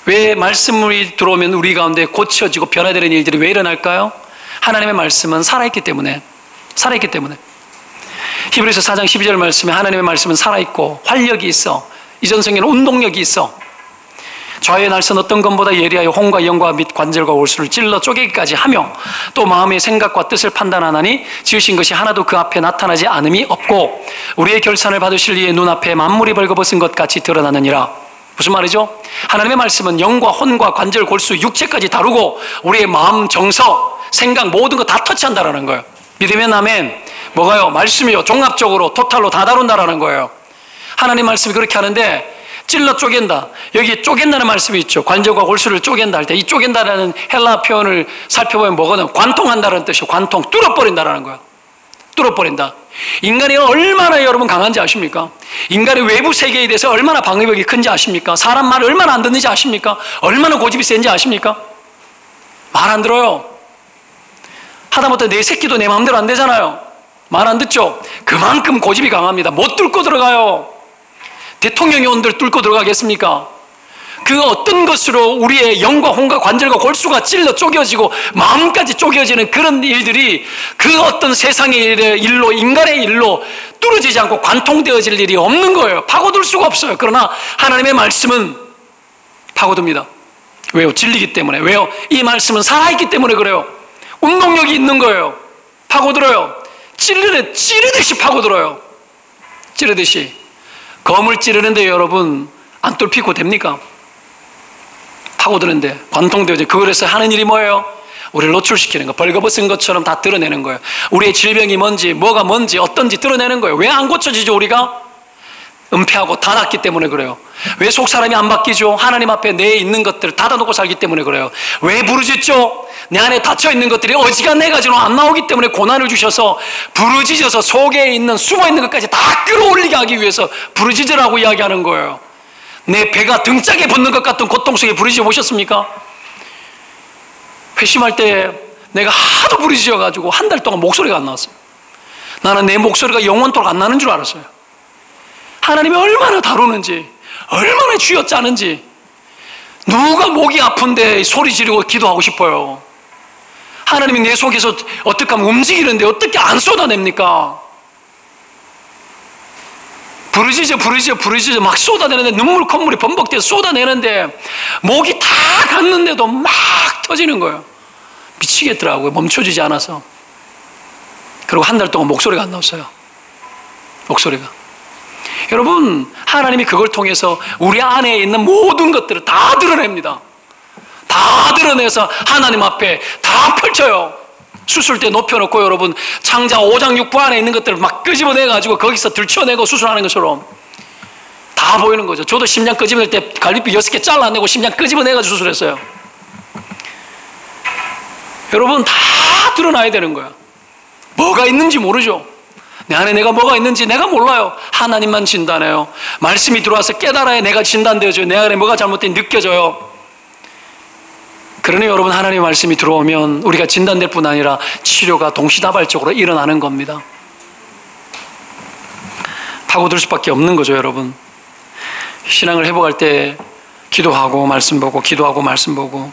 왜 말씀이 들어오면 우리 가운데 고쳐지고 변화되는 일들이 왜 일어날까요? 하나님의 말씀은 살아있기 때문에. 히브리서 4장 12절 말씀에 하나님의 말씀은 살아있고 활력이 있어. 이전 성경에는 운동력이 있어. 좌의 날선 어떤 것보다 예리하여 혼과 영과 및 관절과 골수를 찔러 쪼개기까지 하며 또 마음의 생각과 뜻을 판단하나니 지으신 것이 하나도 그 앞에 나타나지 않음이 없고 우리의 결산을 받으실 이의 눈앞에 만물이 벌거벗은 것 같이 드러나느니라. 무슨 말이죠? 하나님의 말씀은 영과 혼과 관절, 골수, 육체까지 다루고 우리의 마음, 정서, 생각 모든 거 다 터치한다라는 거예요. 믿으면 아멘. 뭐가요? 말씀이요. 종합적으로 토탈로 다 다룬다라는 거예요. 하나님 말씀이 그렇게 하는데 찔러 쪼갠다. 여기 쪼갠다는 말씀이 있죠. 관절과 골수를 쪼갠다 할 때 이 쪼갠다라는 헬라 표현을 살펴보면 뭐거든? 관통한다는 뜻이요. 관통, 뚫어버린다라는 거예요. 뚫어버린다. 인간이 얼마나 여러분 강한지 아십니까? 인간의 외부 세계에 대해서 얼마나 방어력이 큰지 아십니까? 사람 말을 얼마나 안 듣는지 아십니까? 얼마나 고집이 센지 아십니까? 말 안 들어요. 하다못해 내 새끼도 내 마음대로 안 되잖아요. 말 안 듣죠? 그만큼 고집이 강합니다. 못 뚫고 들어가요. 대통령이 온들 뚫고 들어가겠습니까? 그 어떤 것으로 우리의 영과 혼과 관절과 골수가 찔러 쪼개지고 마음까지 쪼개지는 그런 일들이 그 어떤 세상의 일로, 인간의 일로 뚫어지지 않고 관통되어질 일이 없는 거예요. 파고들 수가 없어요. 그러나 하나님의 말씀은 파고듭니다. 왜요? 진리기 때문에. 왜요? 이 말씀은 살아있기 때문에 그래요. 운동력이 있는 거예요. 파고들어요. 찌르듯이 파고들어요. 찌르듯이. 검을 찌르는데 여러분 안 뚫히고 됩니까? 파고드는데 관통되어져. 그래서 하는 일이 뭐예요? 우리를 노출시키는 거. 벌거벗은 것처럼 다 드러내는 거예요. 우리의 질병이 뭔지 뭐가 뭔지 어떤지 드러내는 거예요. 왜 안 고쳐지죠? 우리가 은폐하고 닫았기 때문에 그래요. 왜 속사람이 안 바뀌죠? 하나님 앞에 내 있는 것들을 닫아놓고 살기 때문에 그래요. 왜 부르짖죠? 내 안에 닫혀있는 것들이 어지간해가지고 안 나오기 때문에 고난을 주셔서 부르짖어서 속에 있는 숨어있는 것까지 다 끌어올리게 하기 위해서 부르짖으라고 이야기하는 거예요. 내 배가 등짝에 붙는 것 같은 고통 속에 부르짖어 보셨습니까? 회심할 때 내가 하도 부르짖어가지고 한 달 동안 목소리가 안 나왔어요. 나는 내 목소리가 영원토록 안 나는 줄 알았어요. 하나님이 얼마나 다루는지, 얼마나 쥐어짜는지. 누가 목이 아픈데 소리 지르고 기도하고 싶어요. 하나님이 내 속에서 어떻게 하면 움직이는데 어떻게 안 쏟아냅니까? 부르짖어 막 쏟아내는데 눈물 콧물이 범벅돼서 쏟아내는데 목이 다 갔는데도 막 터지는 거예요. 미치겠더라고요. 멈춰지지 않아서. 그리고 한 달 동안 목소리가 안 나왔어요. 목소리가. 여러분, 하나님이 그걸 통해서 우리 안에 있는 모든 것들을 다 드러냅니다. 다 드러내서 하나님 앞에 다 펼쳐요. 수술 때 높여놓고 여러분 창자 5장 6부 안에 있는 것들을 막 끄집어내가지고 거기서 들춰내고 수술하는 것처럼 다 보이는 거죠. 저도 심장 끄집어낼 때 갈비뼈 6개 잘라내고 심장 끄집어내가지고 수술했어요. 여러분 다 드러나야 되는 거야. 뭐가 있는지 모르죠. 내 안에 내가 뭐가 있는지 내가 몰라요. 하나님만 진단해요. 말씀이 들어와서 깨달아야 내가 진단되어져요. 내 안에 뭐가 잘못된 느껴져요. 그러니 여러분 하나님의 말씀이 들어오면 우리가 진단될 뿐 아니라 치료가 동시다발적으로 일어나는 겁니다. 파고들 수밖에 없는 거죠. 여러분 신앙을 회복할 때 기도하고 말씀 보고 기도하고 말씀 보고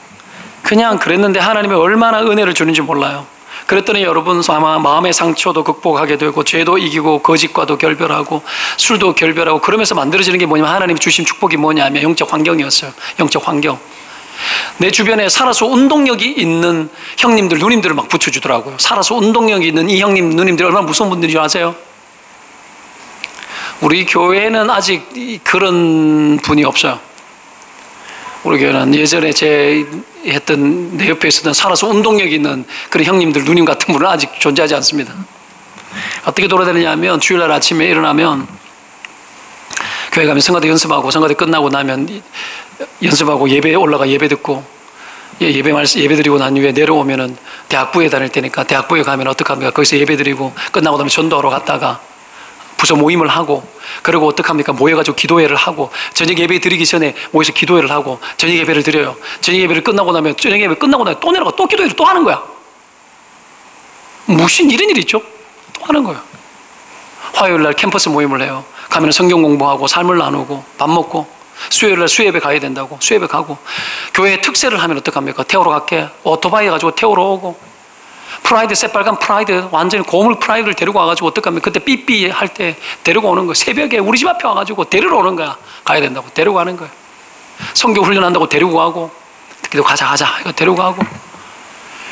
그냥 그랬는데 하나님이 얼마나 은혜를 주는지 몰라요. 그랬더니 여러분 아마 마음의 상처도 극복하게 되고 죄도 이기고 거짓과도 결별하고 술도 결별하고 그러면서 만들어지는 게 뭐냐면 하나님이 주신 축복이 뭐냐면 영적 환경이었어요. 영적 환경. 내 주변에 살아서 운동력이 있는 형님들, 누님들을 막 붙여주더라고요. 살아서 운동력이 있는 이 형님, 누님들이 얼마나 무서운 분들인 줄 아세요? 우리 교회는 아직 그런 분이 없어요. 우리 교회는 예전에 제 했던 내 옆에 있었던 살아서 운동력이 있는 그런 형님들, 누님 같은 분은 아직 존재하지 않습니다. 어떻게 돌아다니냐면 주일날 아침에 일어나면 교회 가면 성가대 연습하고 성가대 끝나고 나면 연습하고 예배 올라가 예배 듣고 예배 드리고 난 후에 내려오면은 대학부에 다닐 때니까 대학부에 가면 어떡합니까? 거기서 예배 드리고 끝나고 나면 전도하러 갔다가 부서 모임을 하고 그리고 어떡합니까? 모여가지고 기도회를 하고 저녁 예배 드리기 전에 모여서 기도회를 하고 저녁 예배를 드려요. 저녁 예배를 끝나고 나면 저녁 예배 끝나고 나면 또 내려가 또 기도회를 또 하는 거야. 무슨 이런 일이 있죠? 또 하는 거예요. 화요일날 캠퍼스 모임을 해요. 가면 성경 공부하고 삶을 나누고 밥 먹고 수요일날 수예배 가야 된다고 수예배 가고 교회 특세를 하면 어떡합니까? 태우러 갈게 오토바이 가지고 태우러 오고 프라이드 새빨간 프라이드 완전히 고물 프라이드를 데리고 와가지고 어떡합니까? 그때 삐삐 할 때 데리고 오는 거야. 새벽에 우리 집 앞에 와가지고 데리러 오는 거야. 가야 된다고 데리고 가는 거야. 성경 훈련한다고 데리고 가고, 기도 가자 이거 데리고 가고,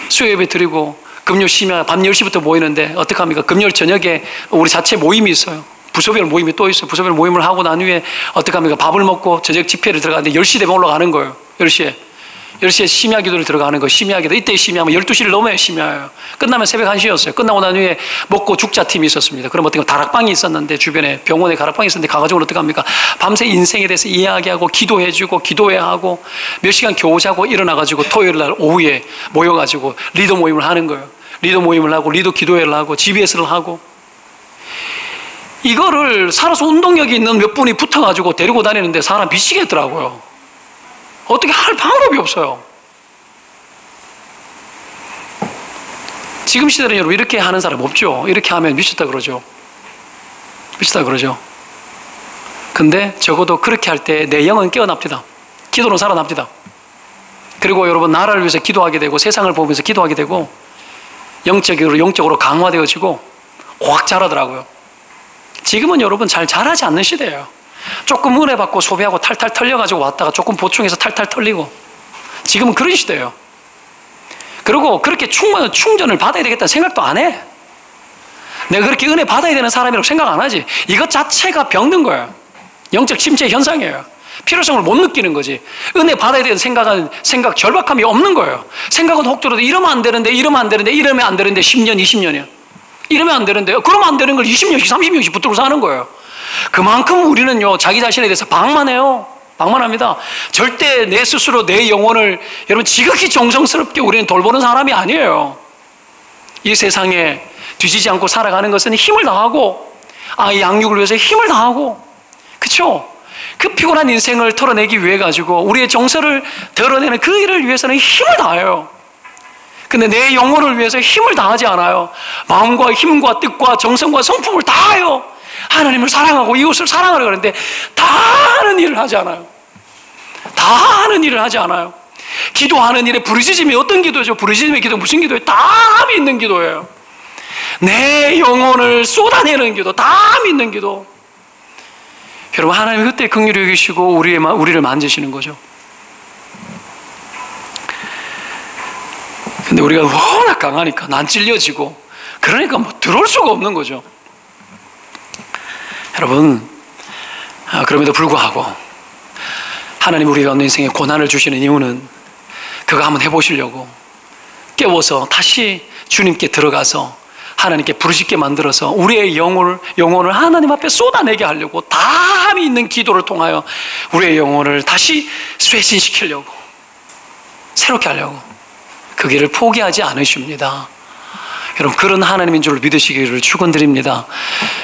수요예배 드리고, 금요 심야 밤 10시부터 모이는데 어떡합니까? 금요일 저녁에 우리 자체 모임이 있어요. 부서별 모임이 또 있어요. 부서별 모임을 하고 난 후에 어떡합니까? 밥을 먹고 저녁 집회를 들어가는데 10시 되면 올라가는 거예요. 10시에 심야 기도를 들어가는 거예요. 심야 기도. 이때 심야면 12시를 넘어야 심야예요. 끝나면 새벽 1시였어요. 끝나고 난 후에 먹고 죽자 팀이 있었습니다. 그럼 어떻게 다락방이 있었는데, 주변에 병원에 다락방이 있었는데 가가지고 어떡합니까? 밤새 인생에 대해서 이야기하고 기도해주고 기도해야 하고 몇 시간 겨우 자고 일어나가지고 토요일 날 오후에 모여가지고 리더 모임을 하는 거예요. 리더 모임을 하고 리더 기도회를 하고 GBS를 하고, 이거를 살아서 운동력이 있는 몇 분이 붙어가지고 데리고 다니는데 사람 미치겠더라고요. 어떻게 할 방법이 없어요. 지금 시대는 여러분 이렇게 하는 사람 없죠. 이렇게 하면 미쳤다 그러죠. 근데 적어도 그렇게 할 때 내 영은 깨어납니다. 기도는 살아납니다. 그리고 여러분 나라를 위해서 기도하게 되고 세상을 보면서 기도하게 되고 영적으로 강화되어지고 확 자라더라고요. 지금은 여러분 잘 자라지 않는 시대예요. 조금 은혜 받고 소비하고 탈탈 털려가지고 왔다가 조금 보충해서 탈탈 털리고, 지금은 그런 시대예요. 그리고 그렇게 충전을 받아야 되겠다는 생각도 안 해. 내가 그렇게 은혜 받아야 되는 사람이라고 생각 안 하지. 이것 자체가 병든 거예요. 영적 침체 현상이에요. 필요성을 못 느끼는 거지. 은혜 받아야 되는 생각 절박함이 없는 거예요. 생각은 혹 들어도 이러면 안 되는데 10년, 20년이야. 이러면 안 되는데, 그러면 안 되는 걸 20년씩, 30년씩 붙들고 사는 거예요. 그만큼 우리는요, 자기 자신에 대해서 방만합니다. 절대 내 스스로 내 영혼을 여러분 지극히 정성스럽게 우리는 돌보는 사람이 아니에요. 이 세상에 뒤지지 않고 살아가는 것은 힘을 다하고, 아이 양육을 위해서 힘을 다하고, 그렇죠? 그 피곤한 인생을 털어내기 위해 가지고 우리의 정서를 드러내는 그 일을 위해서는 힘을 다해요. 근데 내 영혼을 위해서 힘을 다하지 않아요. 마음과 힘과 뜻과 정성과 성품을 다해요. 하나님을 사랑하고 이웃을 사랑하려고 하는데 다 하는 일을 하지 않아요. 기도하는 일에 부르짖음이 어떤 기도죠? 부르짖음의 기도 무슨 기도예요? 담이 있는 기도예요. 내 영혼을 쏟아내는 기도, 담이 있는 기도. 여러분, 하나님이 그때 긍휼히 여기시고 우리를 만지시는 거죠. 근데 우리가 워낙 강하니까 난 찔려지고, 그러니까 뭐 들어올 수가 없는 거죠. 여러분, 그럼에도 불구하고 하나님 우리가 없는 인생에 고난을 주시는 이유는 그거 한번 해보시려고 깨워서 다시 주님께 들어가서 하나님께 부르짖게 만들어서 우리의 영혼을 하나님 앞에 쏟아내게 하려고, 담이 있는 기도를 통하여 우리의 영혼을 다시 쇄신시키려고, 새롭게 하려고 그 길을 포기하지 않으십니다. 여러분, 그런 하나님인 줄 믿으시기를 축원드립니다.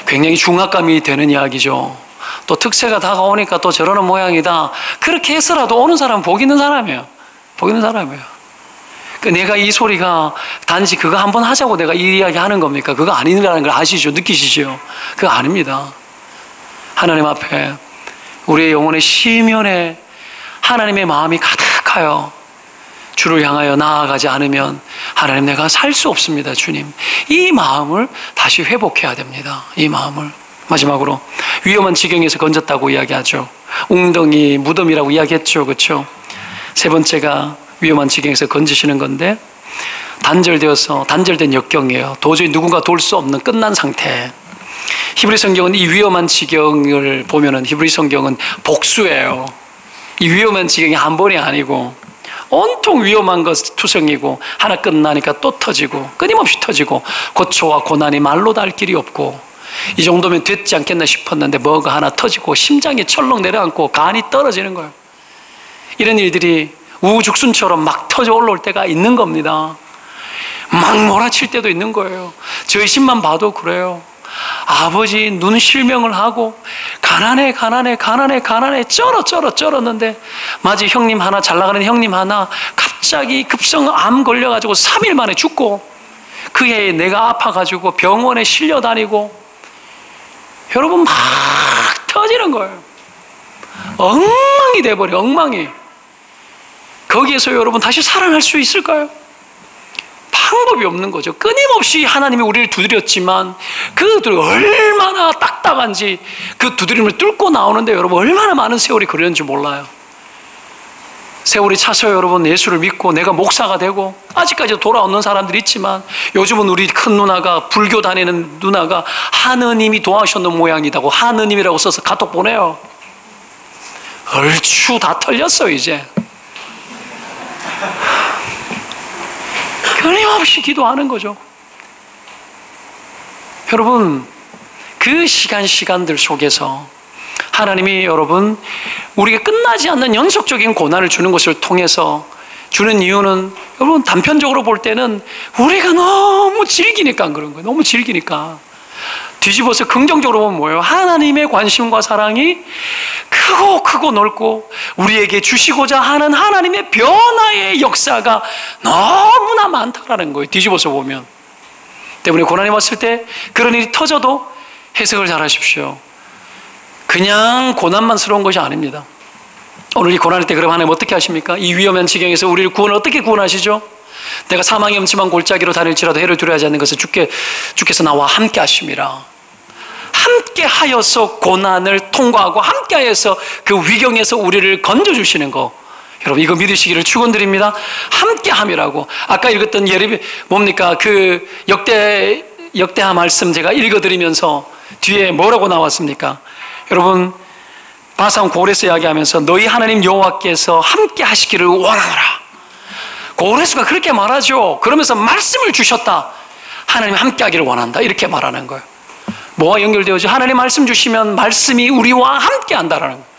굉장히 중압감이 되는 이야기죠. 또 특세가 다가오니까 또 저러는 모양이다. 그렇게 해서라도 오는 사람은 복 있는 사람이에요. 내가 이 소리가 단지 그거 한번 하자고 내가 이 이야기 하는 겁니까? 그거 아니라는 걸 아시죠? 느끼시죠? 그거 아닙니다. 하나님 앞에 우리의 영혼의 시면에 하나님의 마음이 가득하여 주를 향하여 나아가지 않으면 하나님, 내가 살 수 없습니다. 주님, 이 마음을 다시 회복해야 됩니다. 이 마음을. 마지막으로 위험한 지경에서 건졌다고 이야기하죠. 웅덩이, 무덤이라고 이야기했죠. 그렇죠? 세 번째가 위험한 지경에서 건지시는 건데, 단절된 역경이에요. 도저히 누군가 돌 수 없는 끝난 상태. 히브리 성경은 이 위험한 지경을 보면은 히브리 성경은 복수예요. 이 위험한 지경이 한 번이 아니고 온통 위험한 것 투성이고, 하나 끝나니까 또 터지고 끊임없이 터지고, 고초와 고난이 말로 다 할 길이 없고, 이 정도면 됐지 않겠나 싶었는데 뭐가 하나 터지고 심장이 철렁 내려앉고 간이 떨어지는 거예요. 이런 일들이 우후죽순처럼 막 터져 올라올 때가 있는 겁니다. 막 몰아칠 때도 있는 거예요. 저희 집만 봐도 그래요. 아버지 눈 실명을 하고 가난해 쩔었는데, 마치 형님 하나, 잘 나가는 형님 하나 갑자기 급성암 걸려가지고 3일 만에 죽고, 그 해에 내가 아파가지고 병원에 실려 다니고, 여러분 막 터지는 거예요. 엉망이 돼버려, 엉망이. 거기에서 여러분 다시 살아날 수 있을까요? 방법이 없는 거죠. 끊임없이 하나님이 우리를 두드렸지만 그들이 얼마나 딱딱한지, 그 두드림을 뚫고 나오는데 여러분 얼마나 많은 세월이 걸렸는지 몰라요. 세월이 차서 여러분 예수를 믿고 내가 목사가 되고 아직까지 돌아오는 사람들이 있지만 요즘은 우리 큰 누나가 불교 다니는 누나가 하느님이 도와주셨는 모양이라고 하느님이라고 써서 카톡 보내요. 얼추 다 털렸어 이제. 끊임없이 기도하는 거죠. 여러분 그 시간들 속에서 하나님이 여러분 우리가 끝나지 않는 연속적인 고난을 주는 것을 통해서 주는 이유는 여러분 단편적으로 볼 때는 우리가 너무 즐기니까 그런 거예요. 너무 즐기니까. 뒤집어서 긍정적으로 보면 뭐예요? 하나님의 관심과 사랑이 크고 넓고 우리에게 주시고자 하는 하나님의 변화의 역사가 너무나 많다라는 거예요. 뒤집어서 보면. 때문에 고난이 왔을 때 그런 일이 터져도 해석을 잘 하십시오. 그냥 고난만스러운 것이 아닙니다. 오늘 이 고난할 때 그럼 하나님 어떻게 하십니까? 이 위험한 지경에서 우리를 어떻게 구원하시죠? 내가 사망의 음침한 골짜기로 다닐지라도 해를 두려워하지 않는 것은 주께서 나와 함께 하심이라. 함께 하여서 고난을 통과하고 함께 하여서 그 위경에서 우리를 건져주시는 거, 여러분 이거 믿으시기를 축원드립니다. 함께 함이라고. 아까 읽었던 뭡니까? 그 역대하 말씀 제가 읽어드리면서 뒤에 뭐라고 나왔습니까? 여러분 바산 고레스 이야기하면서 너희 하나님 여호와께서 함께 하시기를 원하노라. 고레스가 그렇게 말하죠. 그러면서 말씀을 주셨다. 하나님 함께 하기를 원한다. 이렇게 말하는 거예요. 뭐와 연결되어져? 하나님 말씀 주시면 말씀이 우리와 함께 한다라는 거예요.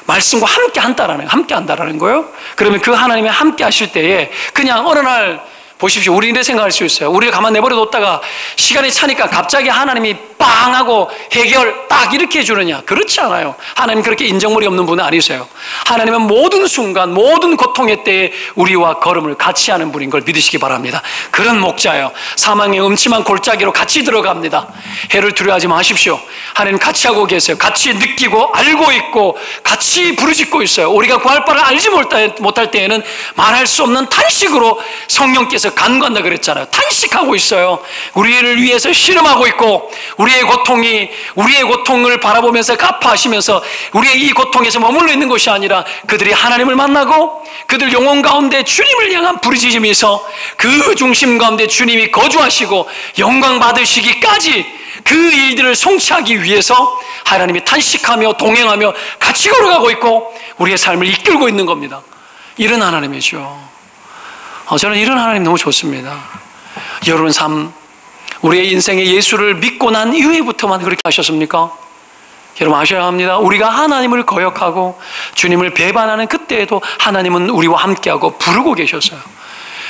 말씀과 함께 한다라는 거예요. 그러면 그 하나님이 함께 하실 때에 그냥 어느 날 보십시오. 우리 이렇게 생각할 수 있어요. 우리가 가만 내버려뒀다가 시간이 차니까 갑자기 하나님이 빵 하고 해결 딱 이렇게 해주느냐? 그렇지 않아요. 하나님 그렇게 인정머리 없는 분은 아니세요. 하나님은 모든 순간 모든 고통의 때에 우리와 걸음을 같이 하는 분인 걸 믿으시기 바랍니다. 그런 목자예요. 사망의 음침한 골짜기로 같이 들어갑니다. 해를 두려워하지 마십시오. 하나님 같이 하고 계세요. 같이 느끼고 알고 있고 같이 부르짖고 있어요. 우리가 구할 바를 알지 못할 때에는 말할 수 없는 탄식으로 성령께서 간구한다 그랬잖아요. 탄식하고 있어요. 우리를 위해서 씨름하고 있고 우리의 고통을 바라보면서 갚아하시면서 우리의 이 고통에서 머물러 있는 것이 아니라 그들이 하나님을 만나고 그들 영혼 가운데 주님을 향한 부르짖으면서 그 중심 가운데 주님이 거주하시고 영광 받으시기까지 그 일들을 성취하기 위해서 하나님이 탄식하며 동행하며 같이 걸어가고 있고 우리의 삶을 이끌고 있는 겁니다. 이런 하나님이죠. 저는 이런 하나님 너무 좋습니다. 여러분 삶, 우리의 인생에 예수를 믿고 난 이후에부터만 그렇게 하셨습니까? 여러분 아셔야 합니다. 우리가 하나님을 거역하고 주님을 배반하는 그때에도 하나님은 우리와 함께하고 부르고 계셨어요.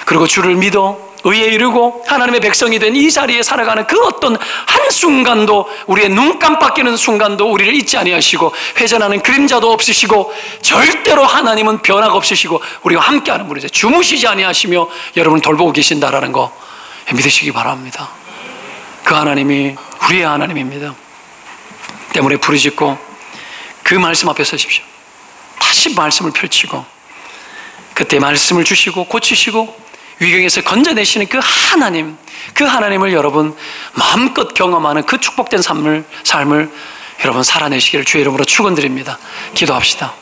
그리고 주를 믿어 의에 이르고 하나님의 백성이 된 이 자리에 살아가는 그 어떤 한순간도 우리의 눈 깜빡이는 순간도 우리를 잊지 아니하시고 회전하는 그림자도 없으시고 절대로 하나님은 변화가 없으시고 우리와 함께하는 분이죠. 주무시지 아니하시며 여러분을 돌보고 계신다라는 거 믿으시기 바랍니다. 그 하나님이 우리의 하나님입니다. 때문에 부르짖고 그 말씀 앞에 서십시오. 다시 말씀을 펼치고 그때 말씀을 주시고 고치시고 위경에서 건져내시는 그 하나님을 여러분 마음껏 경험하는 그 축복된 삶을 여러분 살아내시기를 주의 이름으로 축원드립니다. 기도합시다.